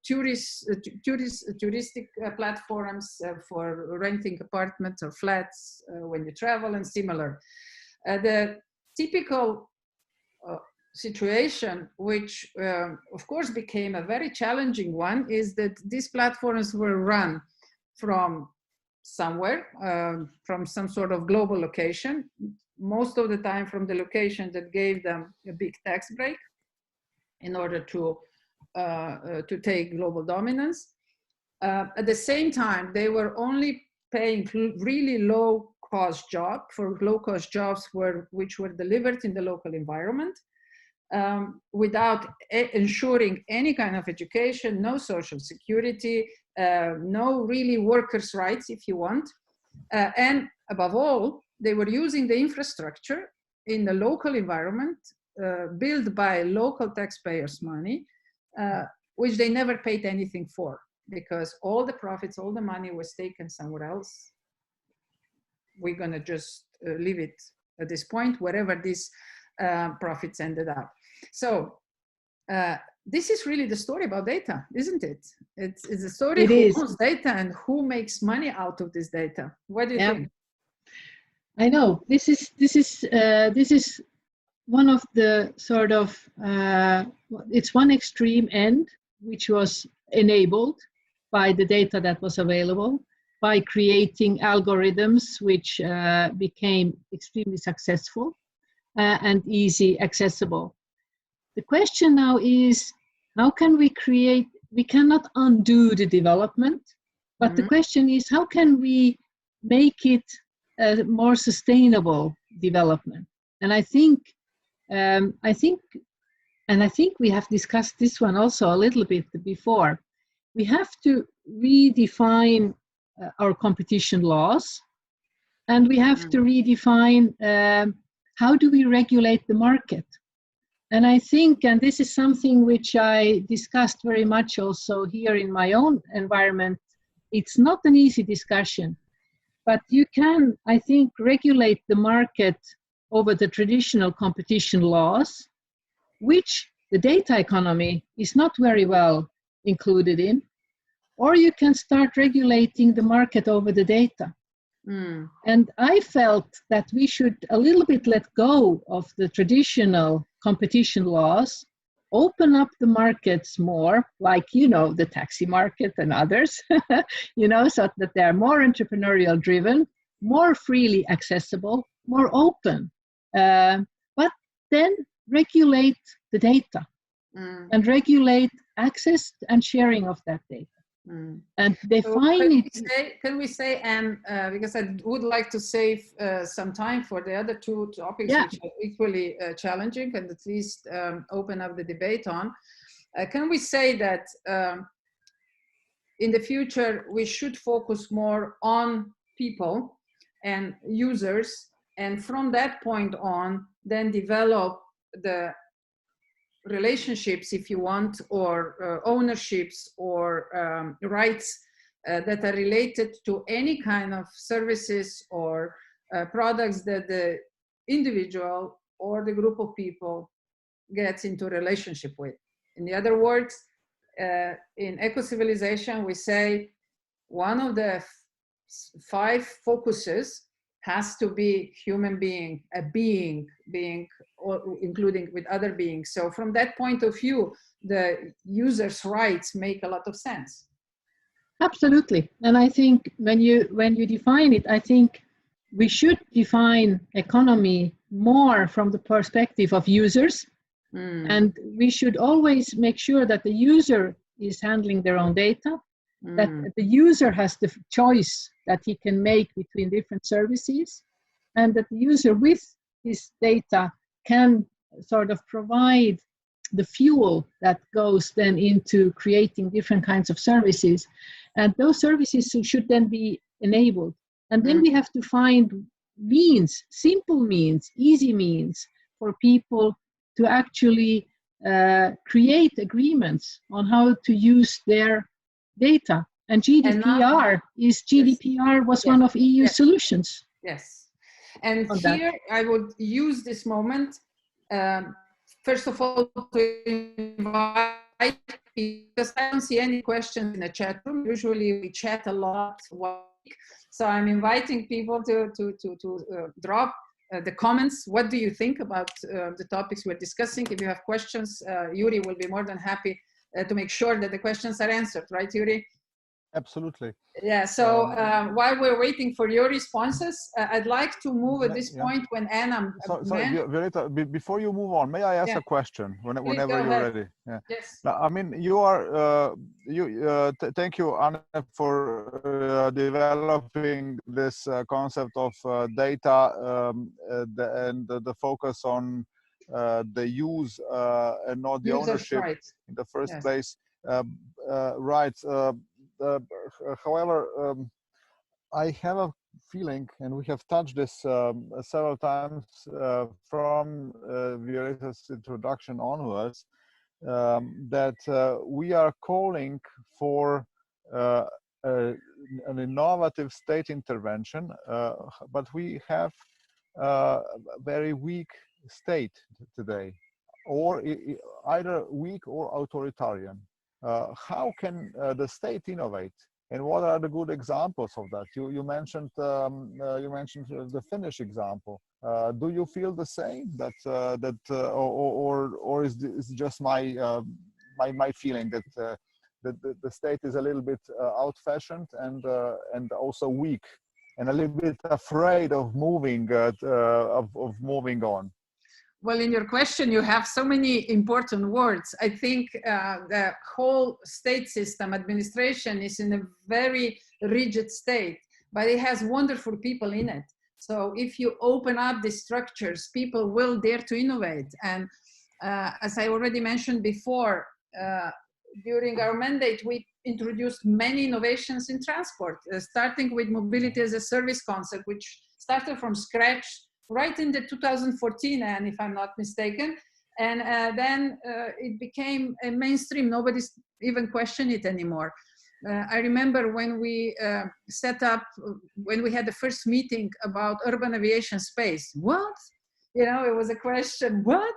touristic platforms for renting apartments or flats when you travel and similar. The typical situation, which of course became a very challenging one, is that these platforms were run from somewhere, from some sort of global location, most of the time from the location that gave them a big tax break in order to take global dominance. At the same time, they were only paying really low-cost jobs which were delivered in the local environment, without ensuring any kind of education, no social security, no really workers' rights, if you want. And above all, they were using the infrastructure in the local environment, built by local taxpayers' money, which they never paid anything for, because all the profits, all the money was taken somewhere else. We're going to just leave it at this point, wherever these profits ended up. So this is really the story about data, isn't it? It's a story of who owns data and who makes money out of this data. What do you think? I know this is one of the sort of it's one extreme end which was enabled by the data that was available, by creating algorithms which became extremely successful and easy accessible. The question now is, how can we cannot undo the development, but the question is, how can we make it a more sustainable development? And I think we have discussed this one also a little bit before. We have to redefine our competition laws, and we have to redefine how do we regulate the market. And I think, and this is something which I discussed very much also here in my own environment, it's not an easy discussion, but you can, I think, regulate the market over the traditional competition laws, which the data economy is not very well included in, or you can start regulating the market over the data. And I felt that we should a little bit let go of the traditional competition laws, open up the markets more, like, the taxi market and others, so that they're more entrepreneurial driven, more freely accessible, more open, but then regulate the data and regulate access and sharing of that data. And define Can we say, and because I would like to save some time for the other two topics, which are equally challenging, and at least open up the debate on, can we say that in the future we should focus more on people and users, and from that point on then develop the relationships, if you want, or ownerships or rights that are related to any kind of services or products that the individual or the group of people gets into relationship with? In the other words, in Ecocivilisation, we say one of the 5 focuses has to be human being, a being, including with other beings. So from that point of view, the user's rights make a lot of sense. Absolutely. And I think when you define it, I think we should define economy more from the perspective of users. And we should always make sure that the user is handling their own data, that the user has the choice that he can make between different services, and that the user with his data can sort of provide the fuel that goes then into creating different kinds of services. And those services should then be enabled. And then we have to find means, simple means, easy means for people to actually create agreements on how to use their data. And GDPR was one of EU solutions. Yes. And here I would use this moment, first of all, to invite, because I don't see any questions in the chat room. Usually we chat a lot. So I'm inviting people to drop the comments. What do you think about the topics we're discussing? If you have questions, Yuri will be more than happy to make sure that the questions are answered, right, Yuri? Absolutely. Yeah, so while we're waiting for your responses, I'd like to move at this point when Anna... Sorry, Violeta, before you move on, may I ask a question whenever you're ready? Yeah. Yes. Now, I mean, you are, thank you, Anna, for developing this concept of data and the focus on the use and not the ownership in the first place. Right. However, I have a feeling, and we have touched this several times from Violeta's introduction onwards, that we are calling for an innovative state intervention, but we have a very weak state today, or either weak or authoritarian. How can the state innovate, and what are the good examples of that? You mentioned the Finnish example. Do you feel the same, or is this just my my feeling that the state is a little bit old-fashioned and also weak and a little bit afraid of moving moving on? Well, in your question, you have so many important words. I think the whole state system, administration, is in a very rigid state, but it has wonderful people in it. So if you open up the structures, people will dare to innovate. And as I already mentioned before, during our mandate, we introduced many innovations in transport, starting with mobility as a service concept, which started from scratch right in the 2014, and if I'm not mistaken, and then it became a mainstream. Nobody's even questioned it anymore. I remember when we set up, when we had the first meeting about urban aviation space. What? You know, it was a question, what?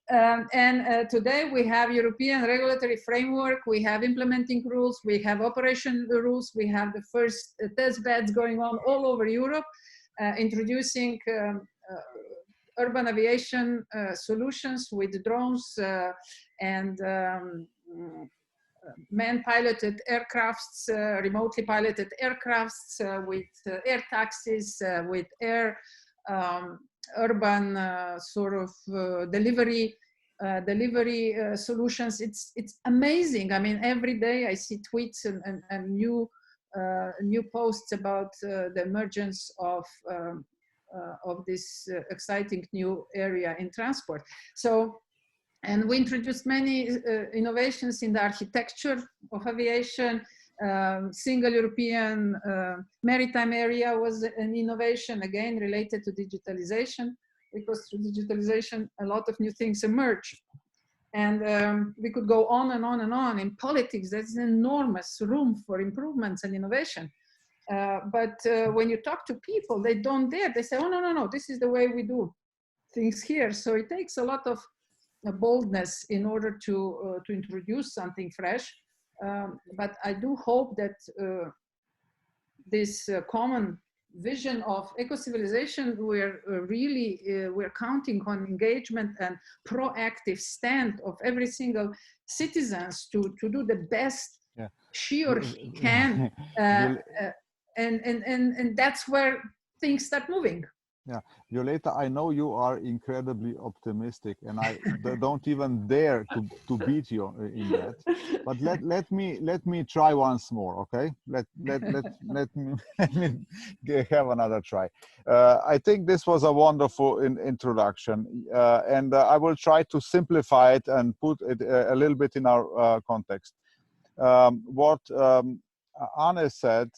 And today we have European regulatory framework, we have implementing rules, we have operation rules, we have the first test beds going on all over Europe. Introducing urban aviation solutions with drones and man-piloted aircrafts, remotely piloted aircrafts, with air taxis, with air urban sort of delivery solutions. It's amazing. I mean, every day I see tweets and new posts about the emergence of this exciting new area in transport. So, and we introduced many innovations in the architecture of aviation. Single European maritime area was an innovation, again related to digitalization, because through digitalization a lot of new things emerge. And we could go on and on and on. In politics, there's an enormous room for improvements and innovation. But when you talk to people, they don't dare. They say, oh, no, this is the way we do things here. So it takes a lot of boldness in order to introduce something fresh. But I do hope that this common vision of eco-civilization, we're really we're counting on engagement and proactive stand of every single citizens to do the best she or he can, and that's where things start moving. Yeah, Violeta, I know you are incredibly optimistic, and I don't even dare to beat you in that. But let me try once more, okay? Let me have another try. I think this was a wonderful introduction, and I will try to simplify it and put it a little bit in our context. What Anne said,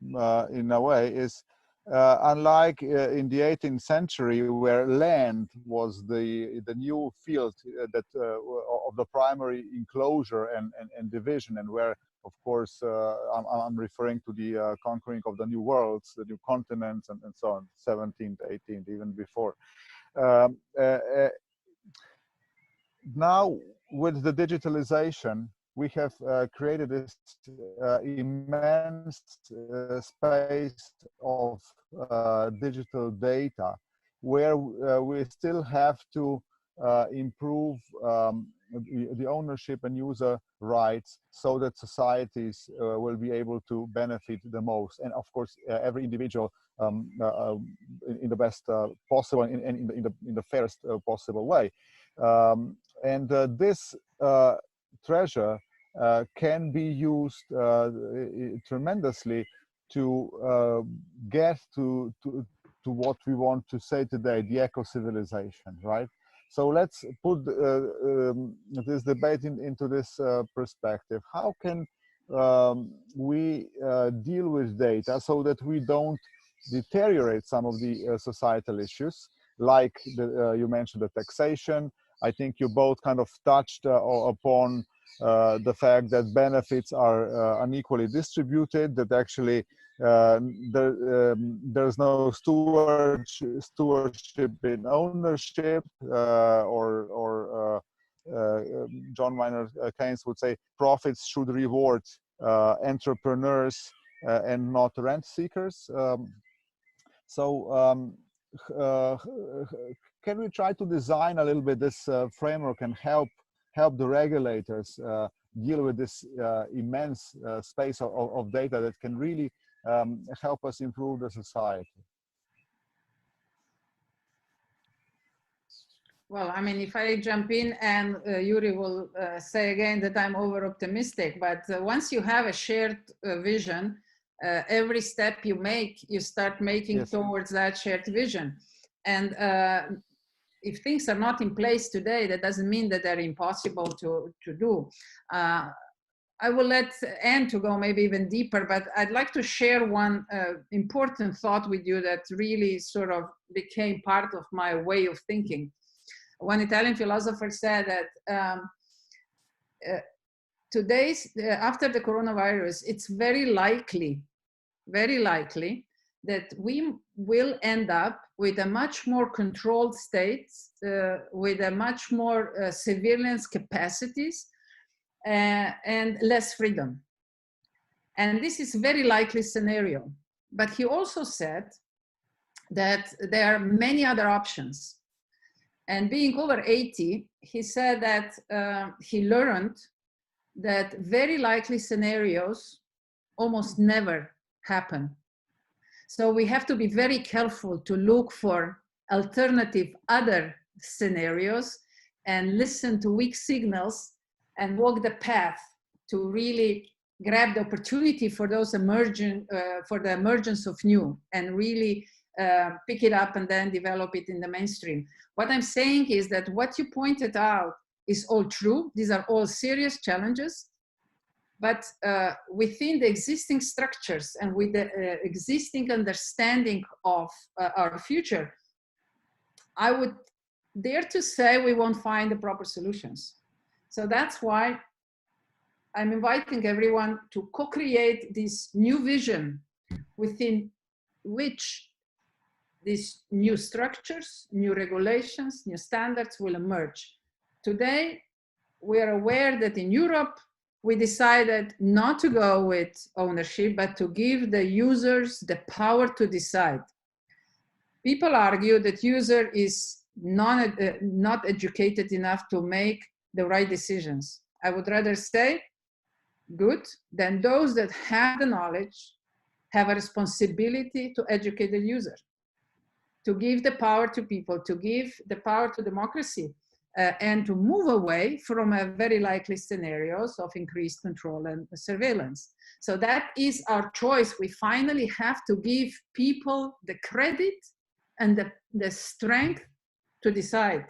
in a way, is unlike in the 18th century, where land was the new field that of the primary enclosure and division, and where, of course, I'm referring to the conquering of the new worlds, the new continents, and so on, 17th, 18th, even before. Now, with the digitalization, we have created this immense space of digital data, where we still have to improve the ownership and user rights so that societies will be able to benefit the most. And of course, every individual in the best possible and in the fairest possible way. And this treasure can be used tremendously to get to what we want to say today, the eco-civilization, right? So let's put this debate into this perspective. How can we deal with data so that we don't deteriorate some of the societal issues, like you mentioned the taxation? I think you both kind of touched upon the fact that benefits are unequally distributed, that actually there's no stewardship in ownership, or John Maynard Keynes would say profits should reward entrepreneurs and not rent seekers. Can we try to design a little bit this framework and help the regulators deal with this immense space of data that can really help us improve the society? Well, I mean, if I jump in, and Yuri will say again that I'm over-optimistic, but once you have a shared vision, every step you make, you start making towards that shared vision. And if things are not in place today, that doesn't mean that they're impossible to do. I will let Anne to go maybe even deeper, but I'd like to share one important thought with you that really sort of became part of my way of thinking. One Italian philosopher said that after the coronavirus, it's very likely that we will end up with a much more controlled state, with a much more surveillance capacities, and less freedom. And this is a very likely scenario. But he also said that there are many other options. And being over 80, he said that he learned that very likely scenarios almost never happen. So we have to be very careful to look for alternative other scenarios and listen to weak signals and walk the path to really grab the opportunity for those for the emergence of new, and really pick it up and then develop it in the mainstream. What I'm saying is that what you pointed out is all true. These are all serious challenges. But within the existing structures and with the existing understanding of our future, I would dare to say we won't find the proper solutions. So that's why I'm inviting everyone to co-create this new vision within which these new structures, new regulations, new standards will emerge. Today, we are aware that in Europe, we decided not to go with ownership, but to give the users the power to decide. People argue that user is not educated enough to make the right decisions. I would rather say, good, than those that have the knowledge, have a responsibility to educate the user, to give the power to people, to give the power to democracy, and to move away from a very likely scenarios of increased control and surveillance. So that is our choice. We finally have to give people the credit and the strength to decide.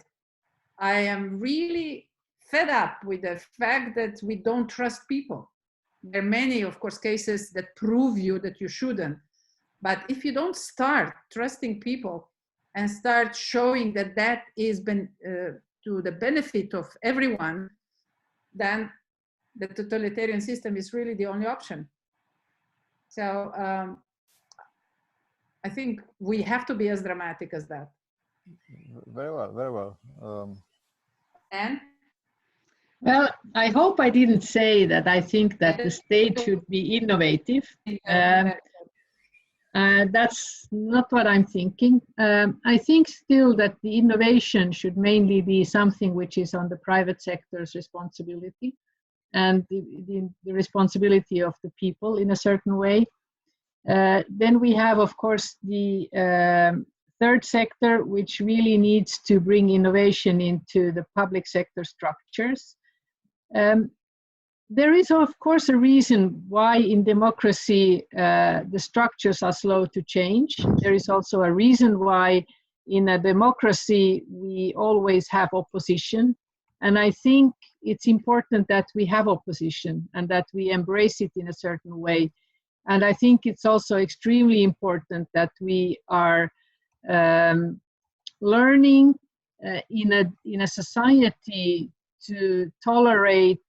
I am really fed up with the fact that we don't trust people. There are many, of course, cases that prove you that you shouldn't. But if you don't start trusting people and start showing that that is to the benefit of everyone, then the totalitarian system is really the only option. So I think we have to be as dramatic as that. Very well, very well. And? Well, I hope I didn't say that I think that the state should be innovative. That's not what I'm thinking. I think still that the innovation should mainly be something which is on the private sector's responsibility and the responsibility of the people in a certain way. Then we have, of course, the third sector, which really needs to bring innovation into the public sector structures. There is, of course, a reason why in democracy the structures are slow to change. There is also a reason why in a democracy we always have opposition. And I think it's important that we have opposition and that we embrace it in a certain way. And I think it's also extremely important that we are learning in a society to tolerate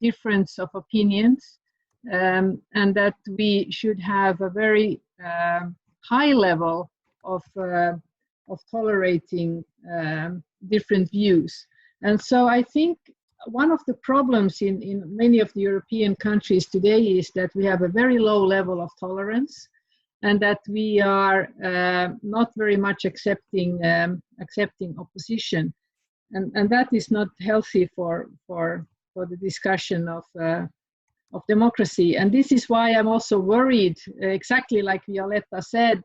difference of opinions, and that we should have a very high level of tolerating different views. And so I think one of the problems in many of the European countries today is that we have a very low level of tolerance, and that we are not very much accepting opposition, and that is not healthy for the discussion of democracy. And this is why I'm also worried, exactly like Violetta said,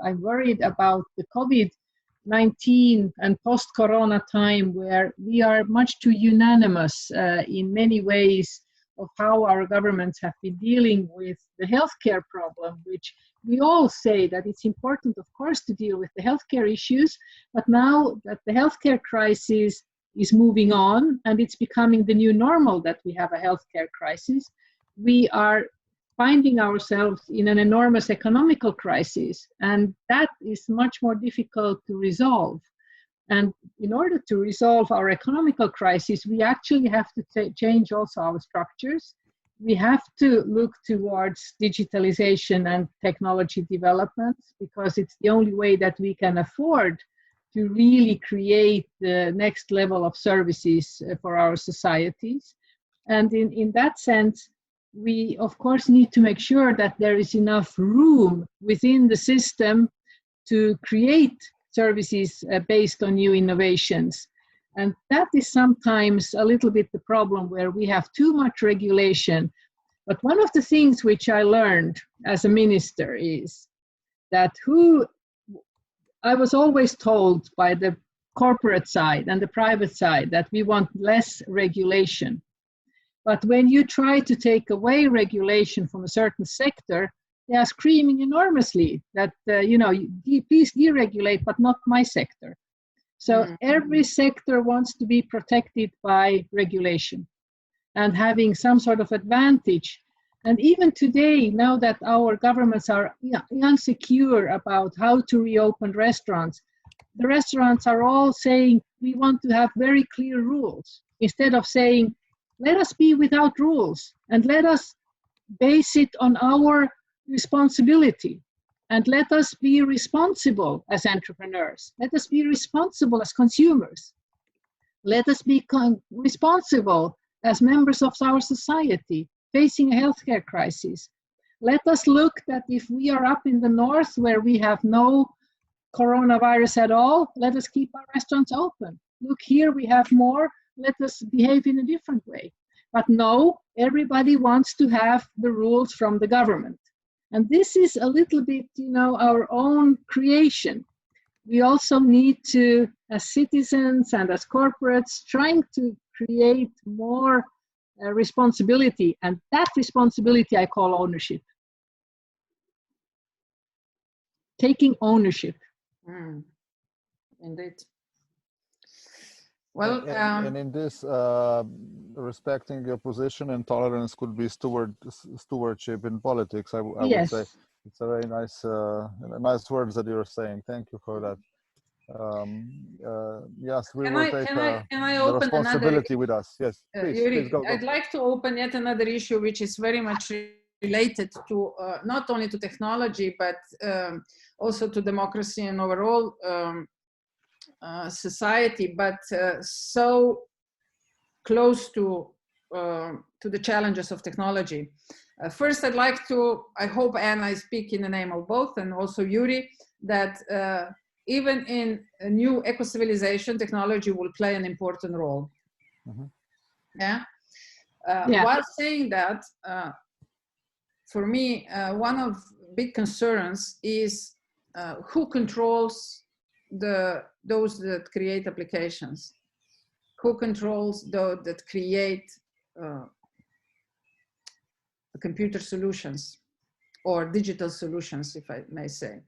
I'm worried about the COVID-19 and post-corona time, where we are much too unanimous in many ways of how our governments have been dealing with the healthcare problem, which we all say that it's important, of course, to deal with the healthcare issues, but now that the healthcare crisis is moving on and it's becoming the new normal that we have a healthcare crisis, we are finding ourselves in an enormous economical crisis, and that is much more difficult to resolve. And in order to resolve our economical crisis, we actually have to change also our structures. We have to look towards digitalization and technology developments, because it's the only way that we can afford to really create the next level of services for our societies. And in that sense, we of course need to make sure that there is enough room within the system to create services based on new innovations. And that is sometimes a little bit the problem, where we have too much regulation. But one of the things which I learned as a minister is that I was always told by the corporate side and the private side that we want less regulation. But when you try to take away regulation from a certain sector, they are screaming enormously that, please deregulate, but not my sector. So every sector wants to be protected by regulation and having some sort of advantage. And even today, now that our governments are insecure about how to reopen restaurants, the restaurants are all saying, we want to have very clear rules, instead of saying, let us be without rules and let us base it on our responsibility. And let us be responsible as entrepreneurs. Let us be responsible as consumers. Let us be responsible as members of our society facing a healthcare crisis. Let us look that if we are up in the north where we have no coronavirus at all, let us keep our restaurants open. Look, here we have more, let us behave in a different way. But no, everybody wants to have the rules from the government. And this is a little bit, our own creation. We also need to, as citizens and as corporates, trying to create more responsibility. And that responsibility I call ownership. Taking ownership. Indeed. Well, and in this, respecting your position and tolerance could be stewardship in politics. I would say it's a very nice words that you're saying. Thank you for that. Yes, we will take the responsibility with us. Yes, please go. I'd like to open yet another issue, which is very much related to not only to technology, but also to democracy and overall society, but so close to the challenges of technology. First, I'd like to, I hope, Anne, I speak in the name of both, and also Yuri, that even in a new eco-civilization, technology will play an important role. Yeah. While saying that, for me, one of big concerns is who controls those that create applications, who controls those that create computer solutions or digital solutions, if I may say.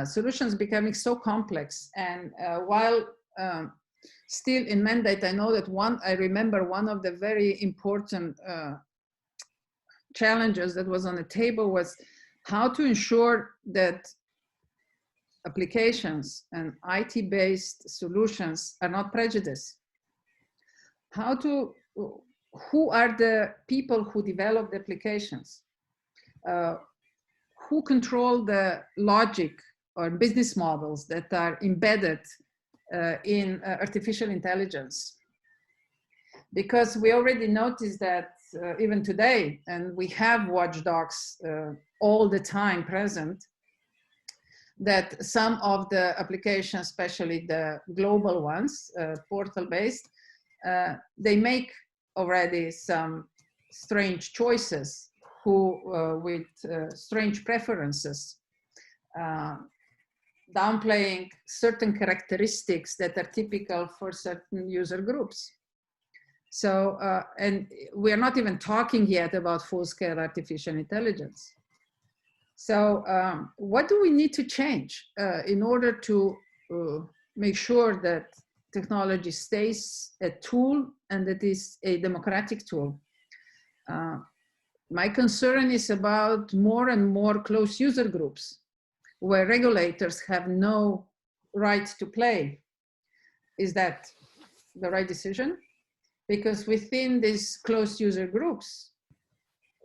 Solutions becoming so complex, and while still in mandate, I know that I remember one of the very important challenges that was on the table was how to ensure that applications and IT-based solutions are not prejudiced. Who are the people who develop the applications? Who control the logic or business models that are embedded in artificial intelligence? Because we already noticed that even today, and we have watchdogs all the time present, that some of the applications, especially the global ones, portal-based, they make already some strange choices, with strange preferences, downplaying certain characteristics that are typical for certain user groups. So, and we are not even talking yet about full-scale artificial intelligence. So what do we need to change in order to make sure that technology stays a tool and that is a democratic tool? My concern is about more and more close user groups where regulators have no right to play. Is that the right decision? Because within these closed user groups,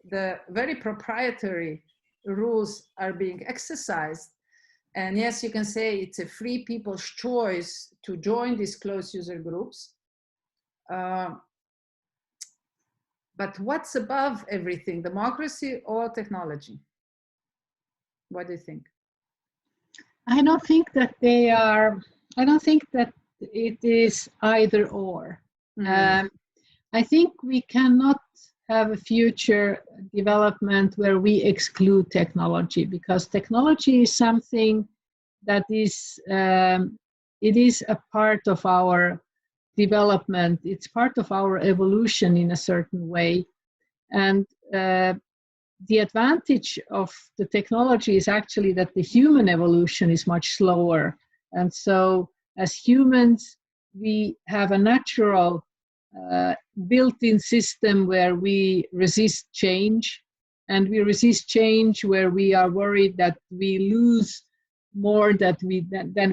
the very proprietary rules are being exercised. And yes, you can say it's a free people's choice to join these closed user groups. But what's above everything, democracy or technology? What do you think? I don't think that they are, I don't think that it is either or. I think we cannot have a future development where we exclude technology, because technology is something that is, it is a part of our development. It's part of our evolution in a certain way. And the advantage of the technology is actually that the human evolution is much slower. And so as humans, we have a natural built-in system where we resist change, and we resist change where we are worried that we lose more than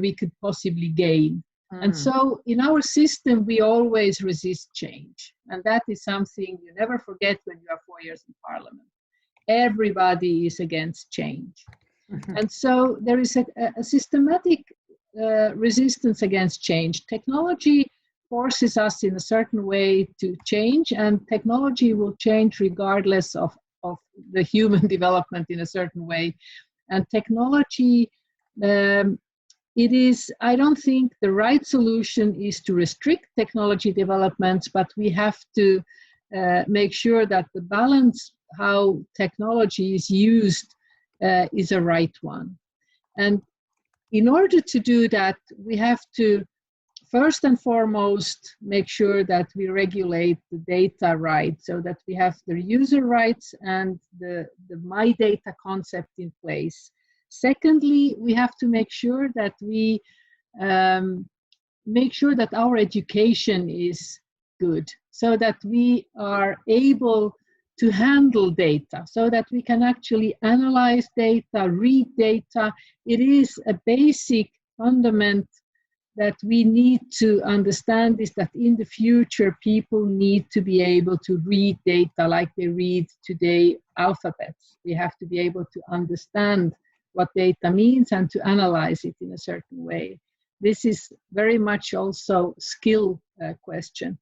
we could possibly gain. And so in our system, we always resist change. And that is something you never forget when you are 4 years in parliament. Everybody is against change. And so there is a systematic resistance against change. Technology forces us in a certain way to change, and technology will change regardless of the human development in a certain way. And technology, I don't think the right solution is to restrict technology developments, but we have to make sure that the balance how technology is used is a right one. And in order to do that, we have to first and foremost make sure that we regulate the data right, so that we have the user rights and the my data concept in place. Secondly, we have to make sure that we make sure that our education is good, so that we are able to handle data, so that we can actually analyze data, read data. It is a basic fundament that we need to understand, is that in the future people need to be able to read data like they read today alphabets. We have to be able to understand what data means and to analyze it in a certain way. This is very much also skill question.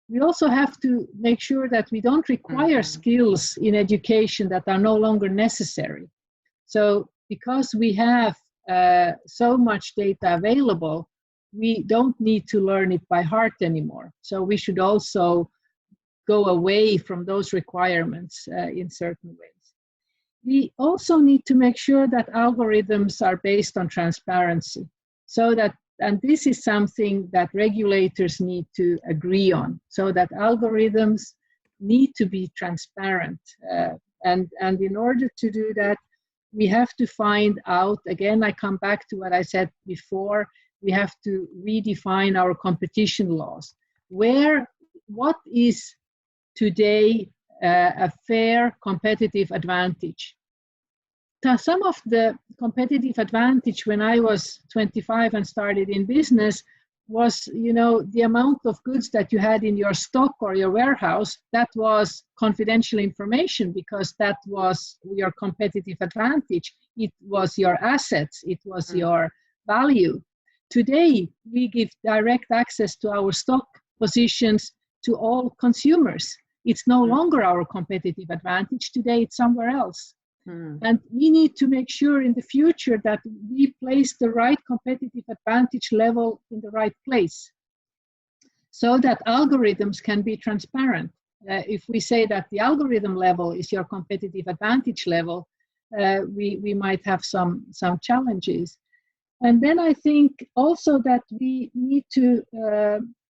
We also have to make sure that we don't require skills in education that are no longer necessary. So because we have so much data available, we don't need to learn it by heart anymore. So we should also go away from those requirements in certain ways. We also need to make sure that algorithms are based on transparency, so that, and this is something that regulators need to agree on, so that algorithms need to be transparent. And in order to do that, we have to find out, again, I come back to what I said before, we have to redefine our competition laws. What is today a fair competitive advantage? Some of the competitive advantage when I was 25 and started in business was, the amount of goods that you had in your stock or your warehouse. That was confidential information, because that was your competitive advantage. It was your assets, it was your value. Today, we give direct access to our stock positions to all consumers. It's no longer our competitive advantage. Today, it's somewhere else. And we need to make sure in the future that we place the right competitive advantage level in the right place, so that algorithms can be transparent. If we say that the algorithm level is your competitive advantage level, we might have some challenges. And then I think also that we need to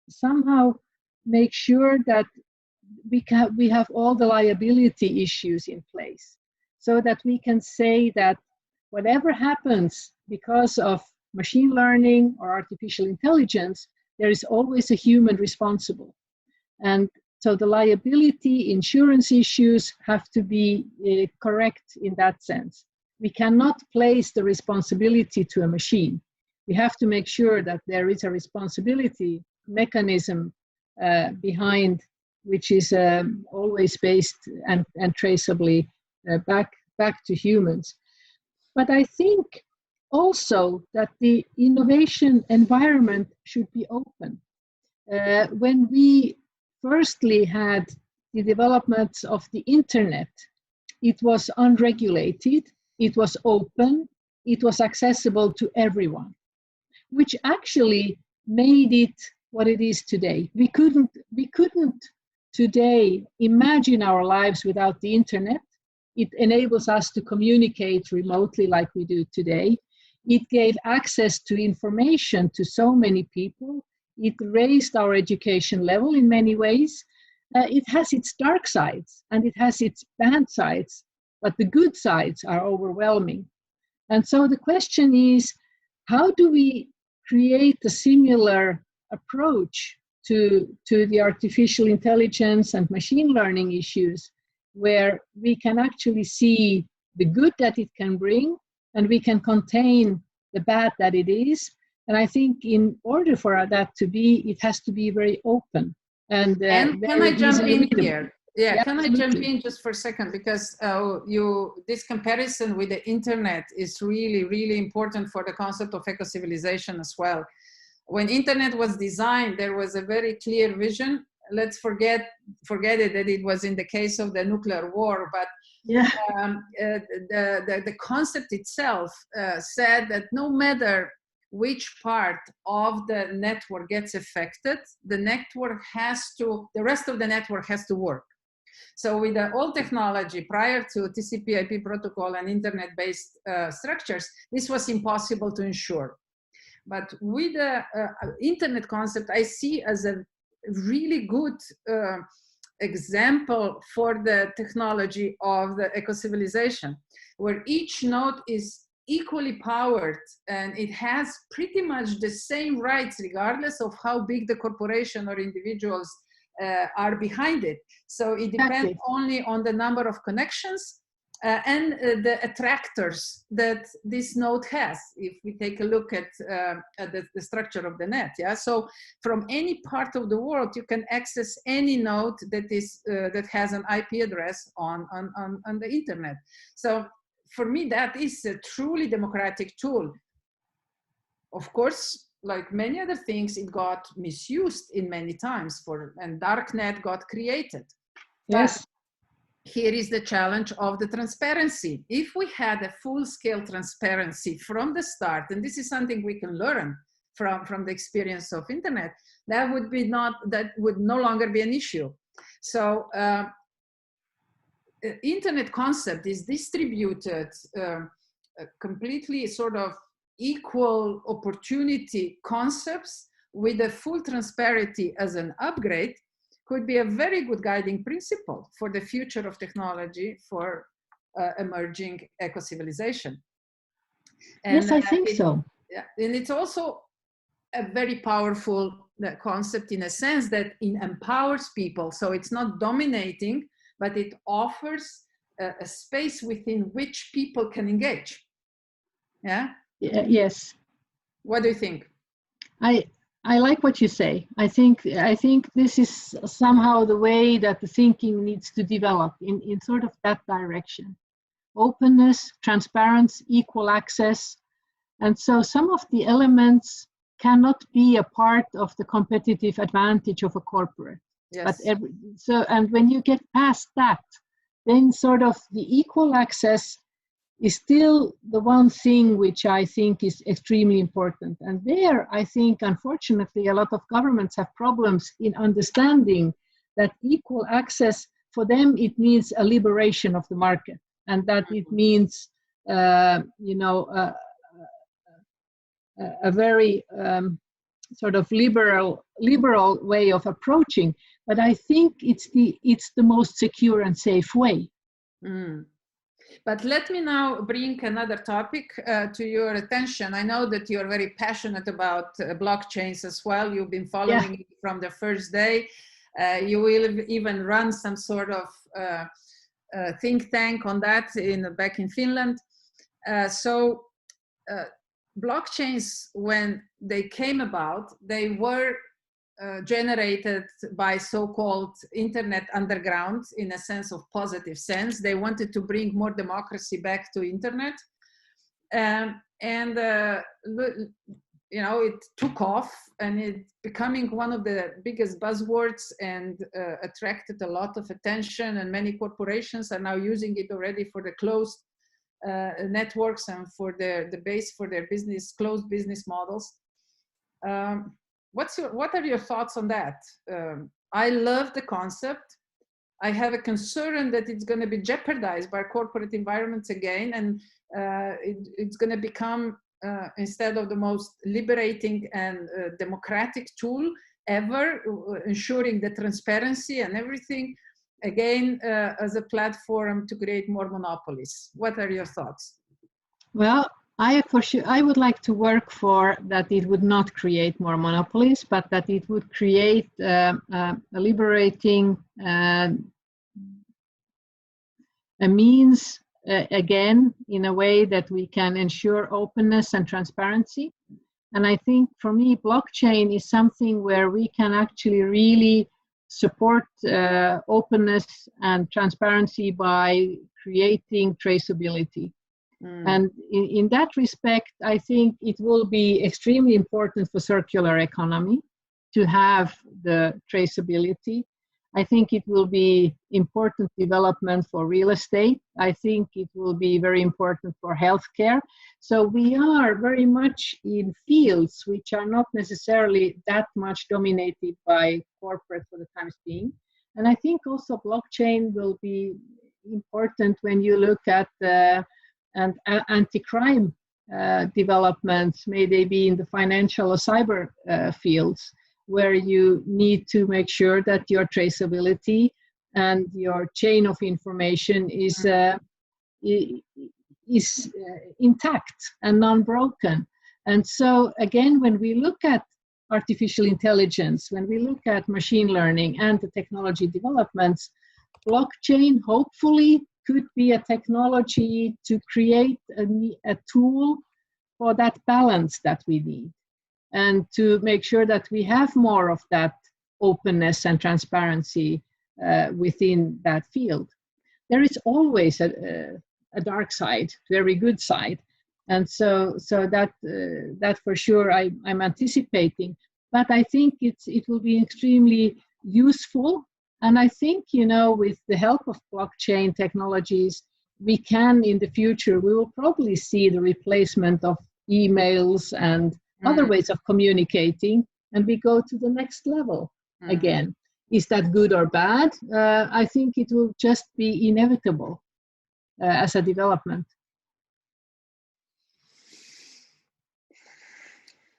somehow make sure that we have all the liability issues in place, so that we can say that whatever happens because of machine learning or artificial intelligence, there is always a human responsible. And so the liability insurance issues have to be correct in that sense. We cannot place the responsibility to a machine. We have to make sure that there is a responsibility mechanism behind, which is always based and traceably back to humans. But I think also that the innovation environment should be open. When we firstly had the developments of the internet, it was unregulated, it was open, it was accessible to everyone, which actually made it what it is today. We couldn't today imagine our lives without the internet. It enables us to communicate remotely like we do today. It gave access to information to so many people. It raised our education level in many ways. It has its dark sides and it has its bad sides, but the good sides are overwhelming. And so the question is, how do we create a similar approach to the artificial intelligence and machine learning issues, where we can actually see the good that it can bring and we can contain the bad that it is? And I think in order for that to be, it has to be very open. And can I jump in here? Yeah, can I jump in just for a second? Because this comparison with the internet is really, really important for the concept of eco-civilization as well. When internet was designed, there was a very clear vision. Let's forget it that it was in the case of the nuclear war, but yeah. The concept itself said that no matter which part of the network gets affected, the rest of the network has to work. So with the old technology, prior to TCP/IP protocol and internet-based structures, this was impossible to ensure. But with the internet concept, I see as a really good example for the technology of the eco-civilization, where each node is equally powered and it has pretty much the same rights regardless of how big the corporation or individuals are behind it. So it depends only on the number of connections and the attractors that this node has. If we take a look at the structure of the net, yeah. So from any part of the world, you can access any node that has an IP address on the internet. So for me, that is a truly democratic tool. Of course, like many other things, it got misused in many times and darknet got created. Yes. But here is the challenge of the transparency. If we had a full-scale transparency from the start, and this is something we can learn from the experience of internet, that would no longer be an issue. So internet concept is distributed completely sort of equal opportunity concepts with a full transparency as an upgrade could be a very good guiding principle for the future of technology for emerging eco-civilization. Yes, I think so. Yeah, and it's also a very powerful concept in a sense that it empowers people. So it's not dominating, but it offers a space within which people can engage. Yeah? Yes. What do you think? I like what you say. I think this is somehow the way that the thinking needs to develop in sort of that direction. Openness, transparency, equal access. And so some of the elements cannot be a part of the competitive advantage of a corporate. Yes. But and when you get past that, then sort of the equal access is still the one thing which I think is extremely important. And there, I think, unfortunately, a lot of governments have problems in understanding that equal access, for them, it means a liberation of the market, and that it means, a very sort of liberal way of approaching. But I think it's the most secure and safe way. Mm. But let me now bring another topic to your attention. I know that you're very passionate about blockchains as well. You've been following it from the first day. You will even run some sort of think tank on that back in Finland. So blockchains, when they came about, they were generated by so-called internet underground in a sense of positive sense. They wanted to bring more democracy back to internet. It took off and it becoming one of the biggest buzzwords and attracted a lot of attention, and many corporations are now using it already for the closed networks and for the base for their closed business models. What are your thoughts on that? I love the concept. I have a concern that it's going to be jeopardized by corporate environments again, and it's going to become, instead of the most liberating and democratic tool ever, ensuring the transparency and everything, again, as a platform to create more monopolies. What are your thoughts? Well, I would like to work for that it would not create more monopolies, but that it would create a liberating a means, again, in a way that we can ensure openness and transparency. And I think for me, blockchain is something where we can actually really support openness and transparency by creating traceability. And in that respect, I think it will be extremely important for circular economy to have the traceability. I think it will be important development for real estate. I think it will be very important for healthcare. So we are very much in fields which are not necessarily that much dominated by corporate for the time being. And I think also blockchain will be important when you look at anti-crime developments, may they be in the financial or cyber fields, where you need to make sure that your traceability and your chain of information is intact and non-broken. And so again, when we look at artificial intelligence, when we look at machine learning and the technology developments, blockchain hopefully could be a technology to create a tool for that balance that we need, and to make sure that we have more of that openness and transparency within that field. There is always a dark side, very good side, and so that for sure I'm anticipating. But I think it will be extremely useful. And I think, you know, with the help of blockchain technologies, we can, in the future, we will probably see the replacement of emails and other ways of communicating, and we go to the next level again. Is that good or bad? I think it will just be inevitable as a development.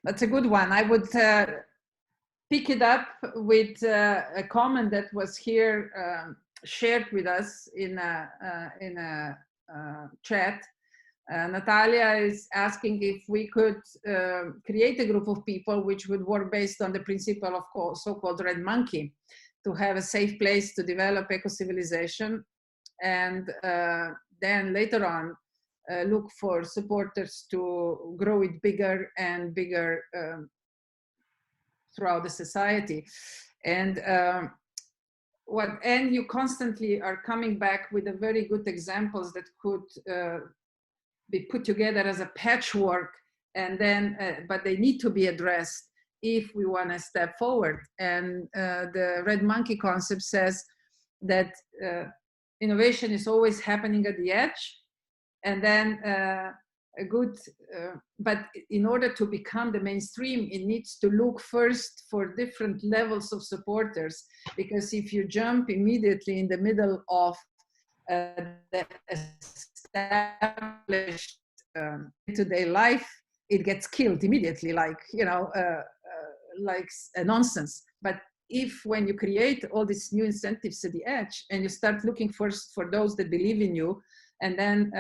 That's a good one. I would pick it up with a comment that was here shared with us in a chat. Natalia is asking if we could create a group of people which would work based on the principle of so-called red monkey, to have a safe place to develop eco-civilization, and then later on look for supporters to grow it bigger and bigger throughout the society. And you constantly are coming back with a very good examples that could be put together as a patchwork, and then but they need to be addressed if we want to step forward. And the red monkey concept says that innovation is always happening at the edge, and then but in order to become the mainstream, it needs to look first for different levels of supporters, because if you jump immediately in the middle of the established day-to-day life, it gets killed immediately, like, you know, like a nonsense. But if when you create all these new incentives at the edge, and you start looking first for those that believe in you, and then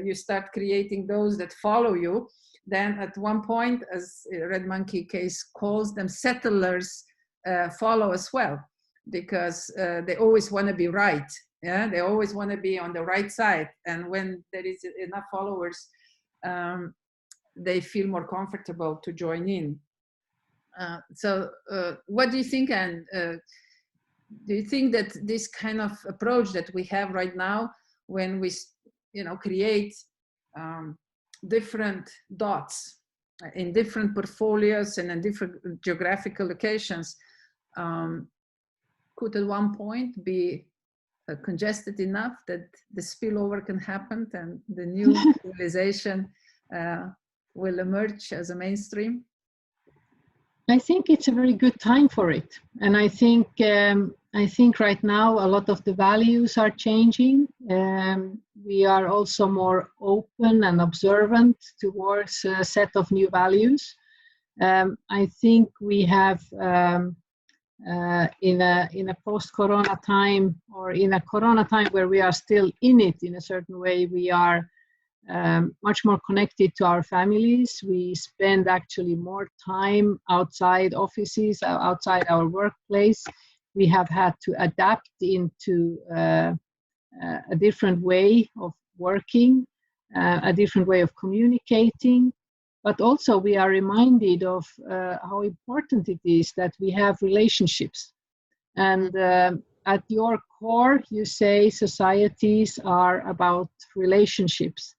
you start creating those that follow you, then at one point, as Red Monkey case calls them, settlers follow as well, because they always want to be right. Yeah, they always want to be on the right side. And when there is enough followers, they feel more comfortable to join in. So what do you think, Anne? Do you think that this kind of approach that we have right now, when we, you know, create different dots in different portfolios and in different geographical locations, could at one point be congested enough that the spillover can happen and the new civilization will emerge as a mainstream? I think it's a very good time for it, and I think right now a lot of the values are changing. We are also more open and observant towards a set of new values. I think we have in a post-corona time, or in a corona time where we are still in it in a certain way, we are much more connected to our families. We spend actually more time outside offices, outside our workplace. We have had to adapt into a different way of working, a different way of communicating. But also we are reminded of how important it is that we have relationships. And at your core, you say societies are about relationships.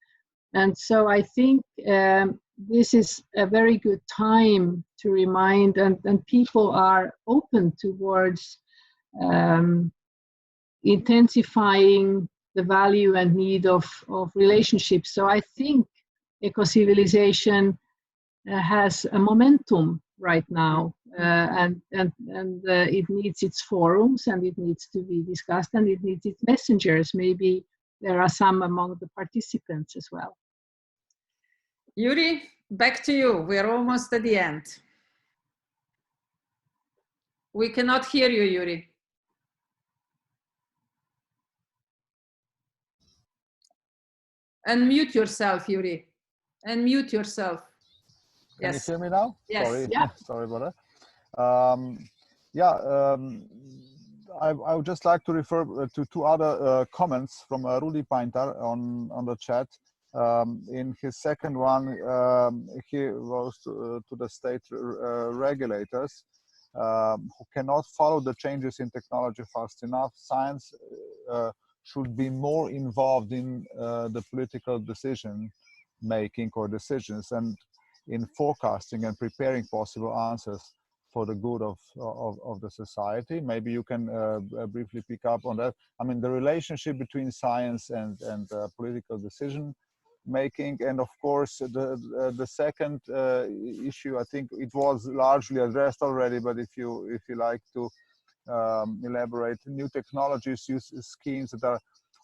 And so I think this is a very good time to remind, and people are open towards intensifying the value and need of relationships. So I think eco-civilization has a momentum right now, and it needs its forums, and it needs to be discussed, and it needs its messengers. Maybe there are some among the participants as well. Yuri, back to you. We're almost at the end. We cannot hear you, Yuri. Unmute yourself, Yuri. Unmute yourself. Can you hear me now? Yes. Sorry, yeah. Sorry about that. I would just like to refer to two other comments from Rudi Painter on the chat. In his second one, he rose to the state regulators who cannot follow the changes in technology fast enough. Science should be more involved in the political decision making or decisions, and in forecasting and preparing possible answers for the good of the society. Maybe you can briefly pick up on that. I mean, the relationship between science and political decision making, and of course the second issue, I think it was largely addressed already, but if you like to elaborate, new technologies, use schemes that are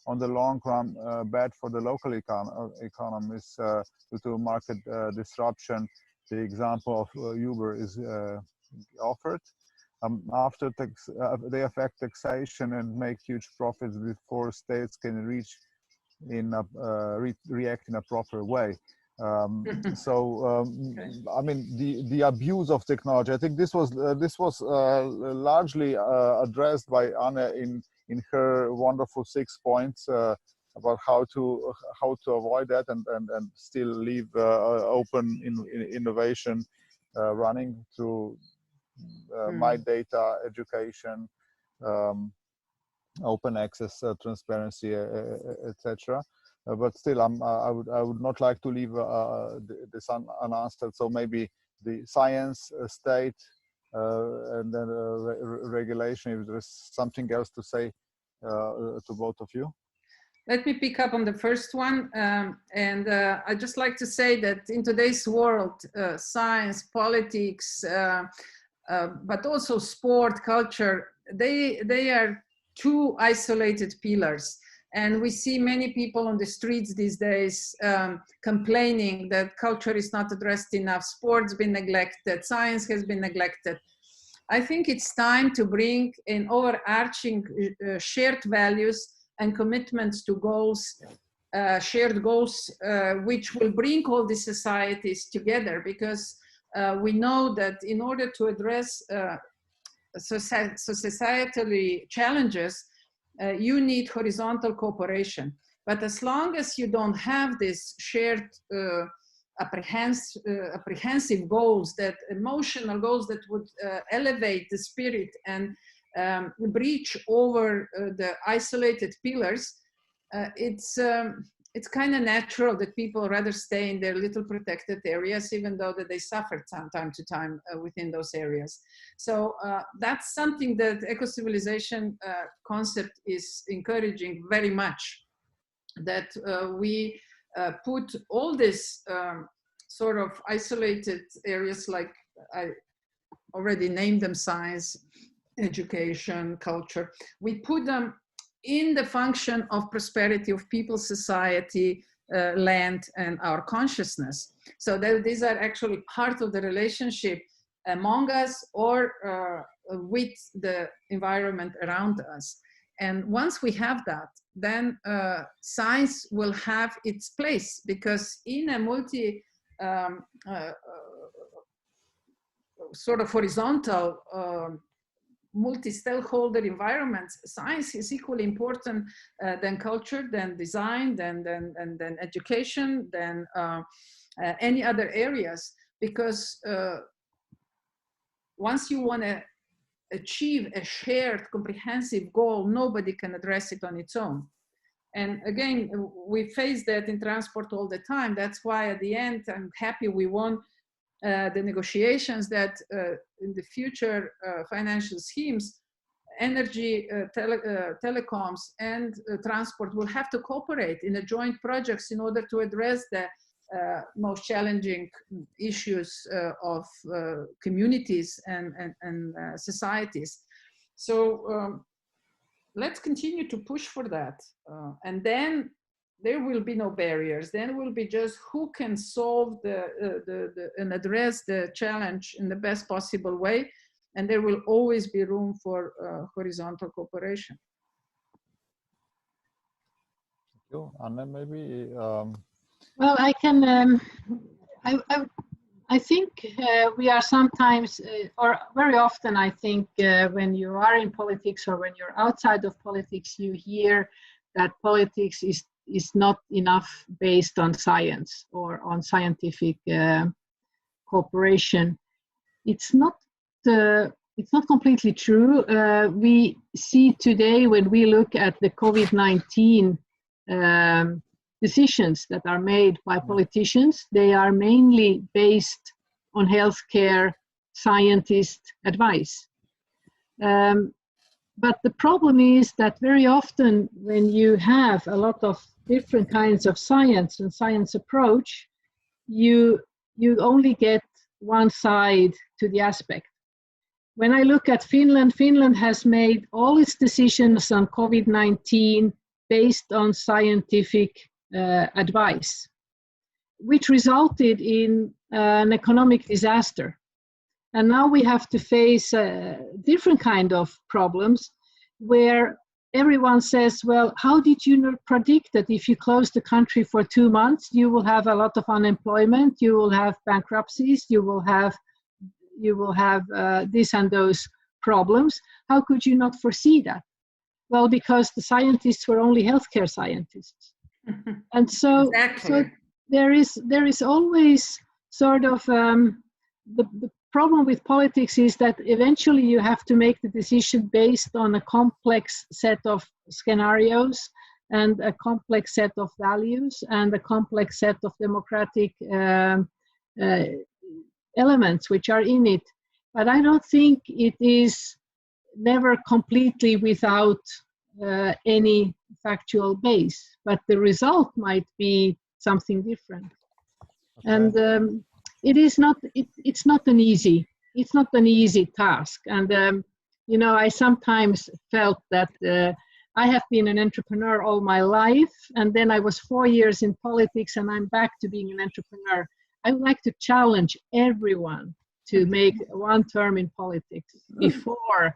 on the long run bad for the local economies due to market disruption. The example of Uber is offered. After they affect taxation and make huge profits before states can react in a proper way. I mean, the abuse of technology. I think this was largely addressed by Anne in her wonderful 6 points about how to avoid that and still leave open innovation running through my data education, open access, transparency, etc. But still, I would not like to leave this unanswered. So maybe the science, state, and then regulation. If there's something else to say to both of you. Let me pick up on the first one. I'd just like to say that in today's world, science, politics, but also sport, culture, they are two isolated pillars. And we see many people on the streets these days complaining that culture is not addressed enough, sports been neglected, science has been neglected. I think it's time to bring in overarching shared values and commitments to goals, shared goals, which will bring all these societies together, because we know that in order to address societally challenges, you need horizontal cooperation. But as long as you don't have this shared apprehensive goals, that emotional goals that would elevate the spirit and breach over the isolated pillars, it's kind of natural that people rather stay in their little protected areas, even though that they suffer from time to time within those areas. So that's something that eco-civilization concept is encouraging very much, that we put all this sort of isolated areas, like I already named them, science, education, culture, we put them in the function of prosperity of people, society, land, and our consciousness. So that these are actually part of the relationship among us or with the environment around us. And once we have that, then science will have its place, because in a multi sort of horizontal multi-stakeholder environments, science is equally important than culture, than design, than education, than any other areas. Because once you want to achieve a shared comprehensive goal, nobody can address it on its own. And again, we face that in transport all the time. That's why at the end, I'm happy we won the negotiations that in the future financial schemes, energy, telecoms, and transport will have to cooperate in a joint projects in order to address the most challenging issues of communities and societies. So let's continue to push for that. And then there will be no barriers. Then will be just who can solve and address the challenge in the best possible way. And there will always be room for horizontal cooperation. Thank you. Anna, maybe? Well, I can, I think we are sometimes, or very often, I think when you are in politics or when you're outside of politics, you hear that politics is not enough based on science or on scientific cooperation. It's not completely true. We see today when we look at the COVID-19 decisions that are made by politicians, they are mainly based on healthcare scientist advice. But the problem is that very often when you have a lot of different kinds of science and science approach, you only get one side to the aspect. When I look at Finland, Finland has made all its decisions on COVID-19 based on scientific advice, which resulted in an economic disaster. And now we have to face different kind of problems where everyone says, well, how did you predict that if you close the country for 2 months, you will have a lot of unemployment, you will have bankruptcies, you will have this and those problems? How could you not foresee that? Well, because the scientists were only healthcare scientists. And so, exactly. So there is always sort of the problem with politics is that eventually you have to make the decision based on a complex set of scenarios and a complex set of values and a complex set of democratic elements which are in it. But I don't think it is never completely without any factual base, but the result might be something different. Okay. And it's not an easy task. And you know, I sometimes felt that I have been an entrepreneur all my life, and then I was 4 years in politics, and I'm back to being an entrepreneur. I would like to challenge everyone to make one term in politics before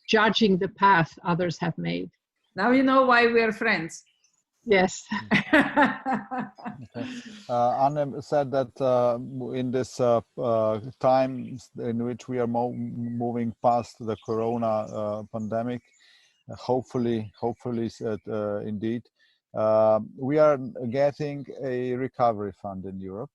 judging the path others have made. Now you know why we are friends. Yes. Okay. Anne said that in this time in which we are moving past the corona pandemic, hopefully indeed, we are getting a recovery fund in Europe.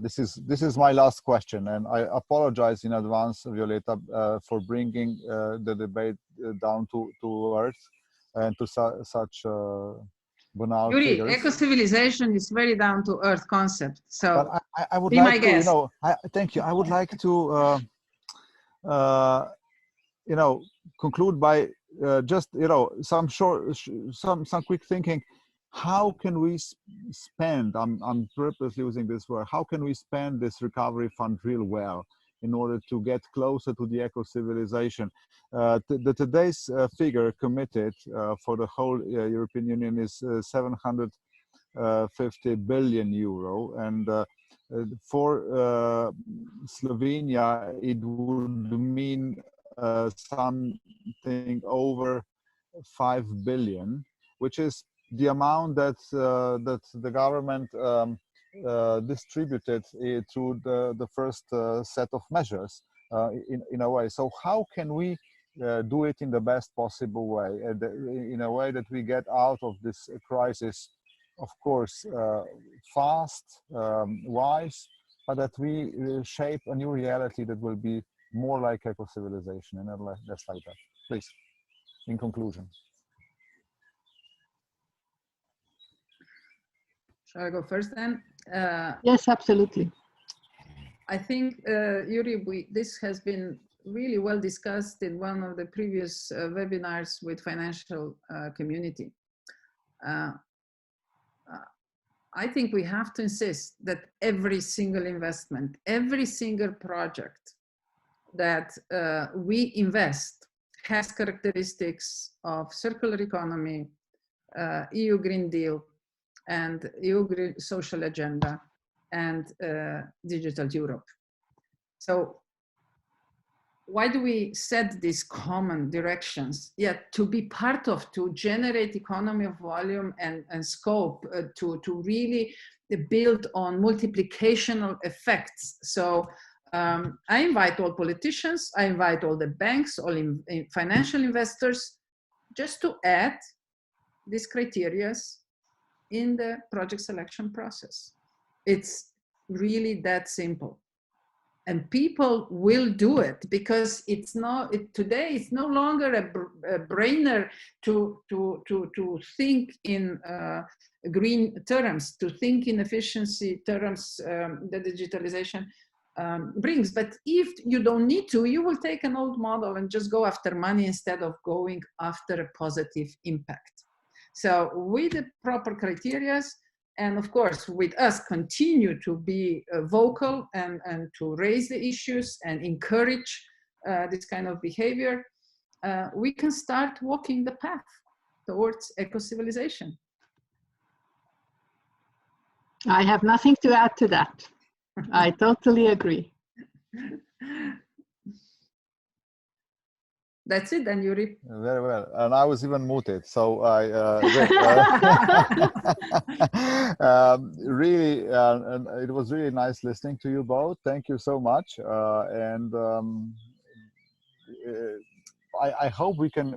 This is my last question, and I apologize in advance, Violeta, for bringing the debate down to earth and to such banal figures. Eco-civilization is very down to earth concept. So but I would like to, guest. you know, thank you. I would like to, you know, conclude by just, you know, some quick thinking. How can we spend, I'm purposely using this word, how can we spend this recovery fund real well in order to get closer to the eco-civilization? Today's figure committed for the whole European Union is 750 billion euro. And for Slovenia, it would mean something over 5 billion, which is the amount that that the government distributed through the first set of measures in a way. So how can we do it in the best possible way, in a way that we get out of this crisis, of course, fast, wise, but that we shape a new reality that will be more like eco-civilization and less like that. Please, in conclusion. Shall I go first then? Yes, absolutely. I think, Yuri, this has been really well discussed in one of the previous webinars with financial community. I think we have to insist that every single investment, every single project that we invest has characteristics of circular economy, EU Green Deal, and EU Green Social Agenda, and Digital Europe. So why do we set these common directions? Yet to be part of, to generate economy of volume and scope, to really build on multiplicational effects. So I invite all politicians, I invite all the banks, all financial investors, just to add these criteria in the project selection process. It's really that simple. And people will do it because today it's no longer a brainer to think in green terms, to think in efficiency terms that digitalization brings. But if you don't need to, you will take an old model and just go after money instead of going after a positive impact. So with the proper criteria, and of course, with us continue to be vocal and to raise the issues and encourage this kind of behavior, we can start walking the path towards eco-civilization. I have nothing to add to that. I totally agree. That's it then, Yuri. Very well. And I was even muted, so I really, and it was really nice listening to you both. Thank you so much. I hope we can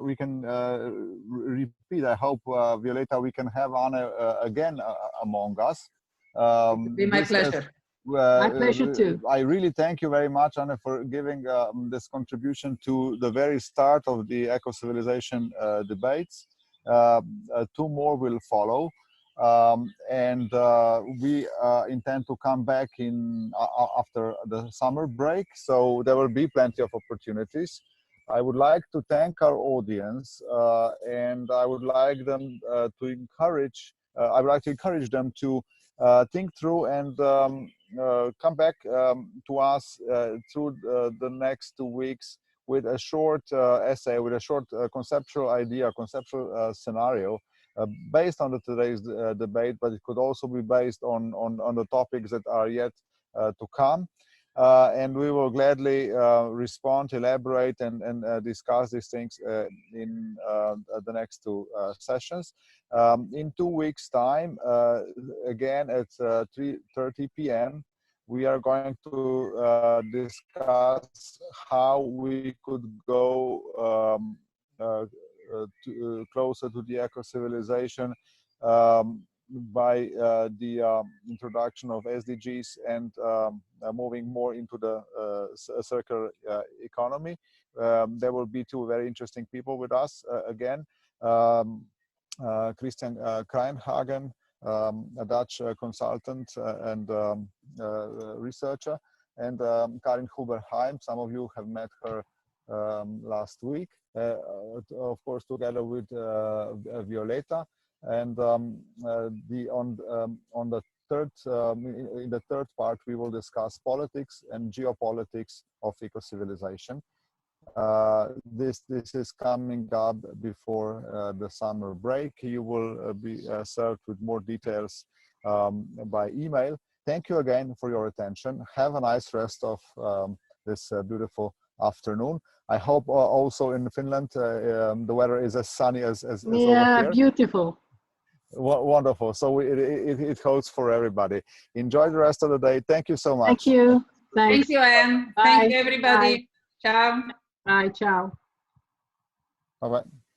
repeat. I hope Violeta, we can have Anna again among us. It'd be my pleasure. My pleasure too. I really thank you very much, Anna, for giving this contribution to the very start of the eco-civilization debates. 2 more will follow, and we intend to come back in after the summer break, so there will be plenty of opportunities. I would like to thank our audience, and I would like them to encourage. I would like to encourage them to think through and come back to us through the next 2 weeks with a short essay, with a short conceptual idea, conceptual scenario based on today's debate, but it could also be based on the topics that are yet to come. And we will gladly respond, elaborate, and discuss these things in the next 2 sessions. In 2 weeks' time, again at 3:30 p.m., we are going to discuss how we could go closer to the eco-civilization by the introduction of SDGs and moving more into the circular economy. There will be 2 very interesting people with us again. Christian Kreinhagen, a Dutch consultant and researcher, and Karin Huber-Heim. Some of you have met her last week, of course, together with Violeta. And on the third, in the third part, we will discuss politics and geopolitics of eco-civilization. This is coming up before the summer break. You will be served with more details by email. Thank you again for your attention. Have a nice rest of this beautiful afternoon. I hope also in Finland the weather is as sunny as over here. Yeah, beautiful. Wonderful. So it holds for everybody. Enjoy the rest of the day. Thank you so much. Thank you. Thanks. Thank you, Anne. Bye. Thank you, everybody. Bye. Ciao. Bye. Ciao. Bye-bye.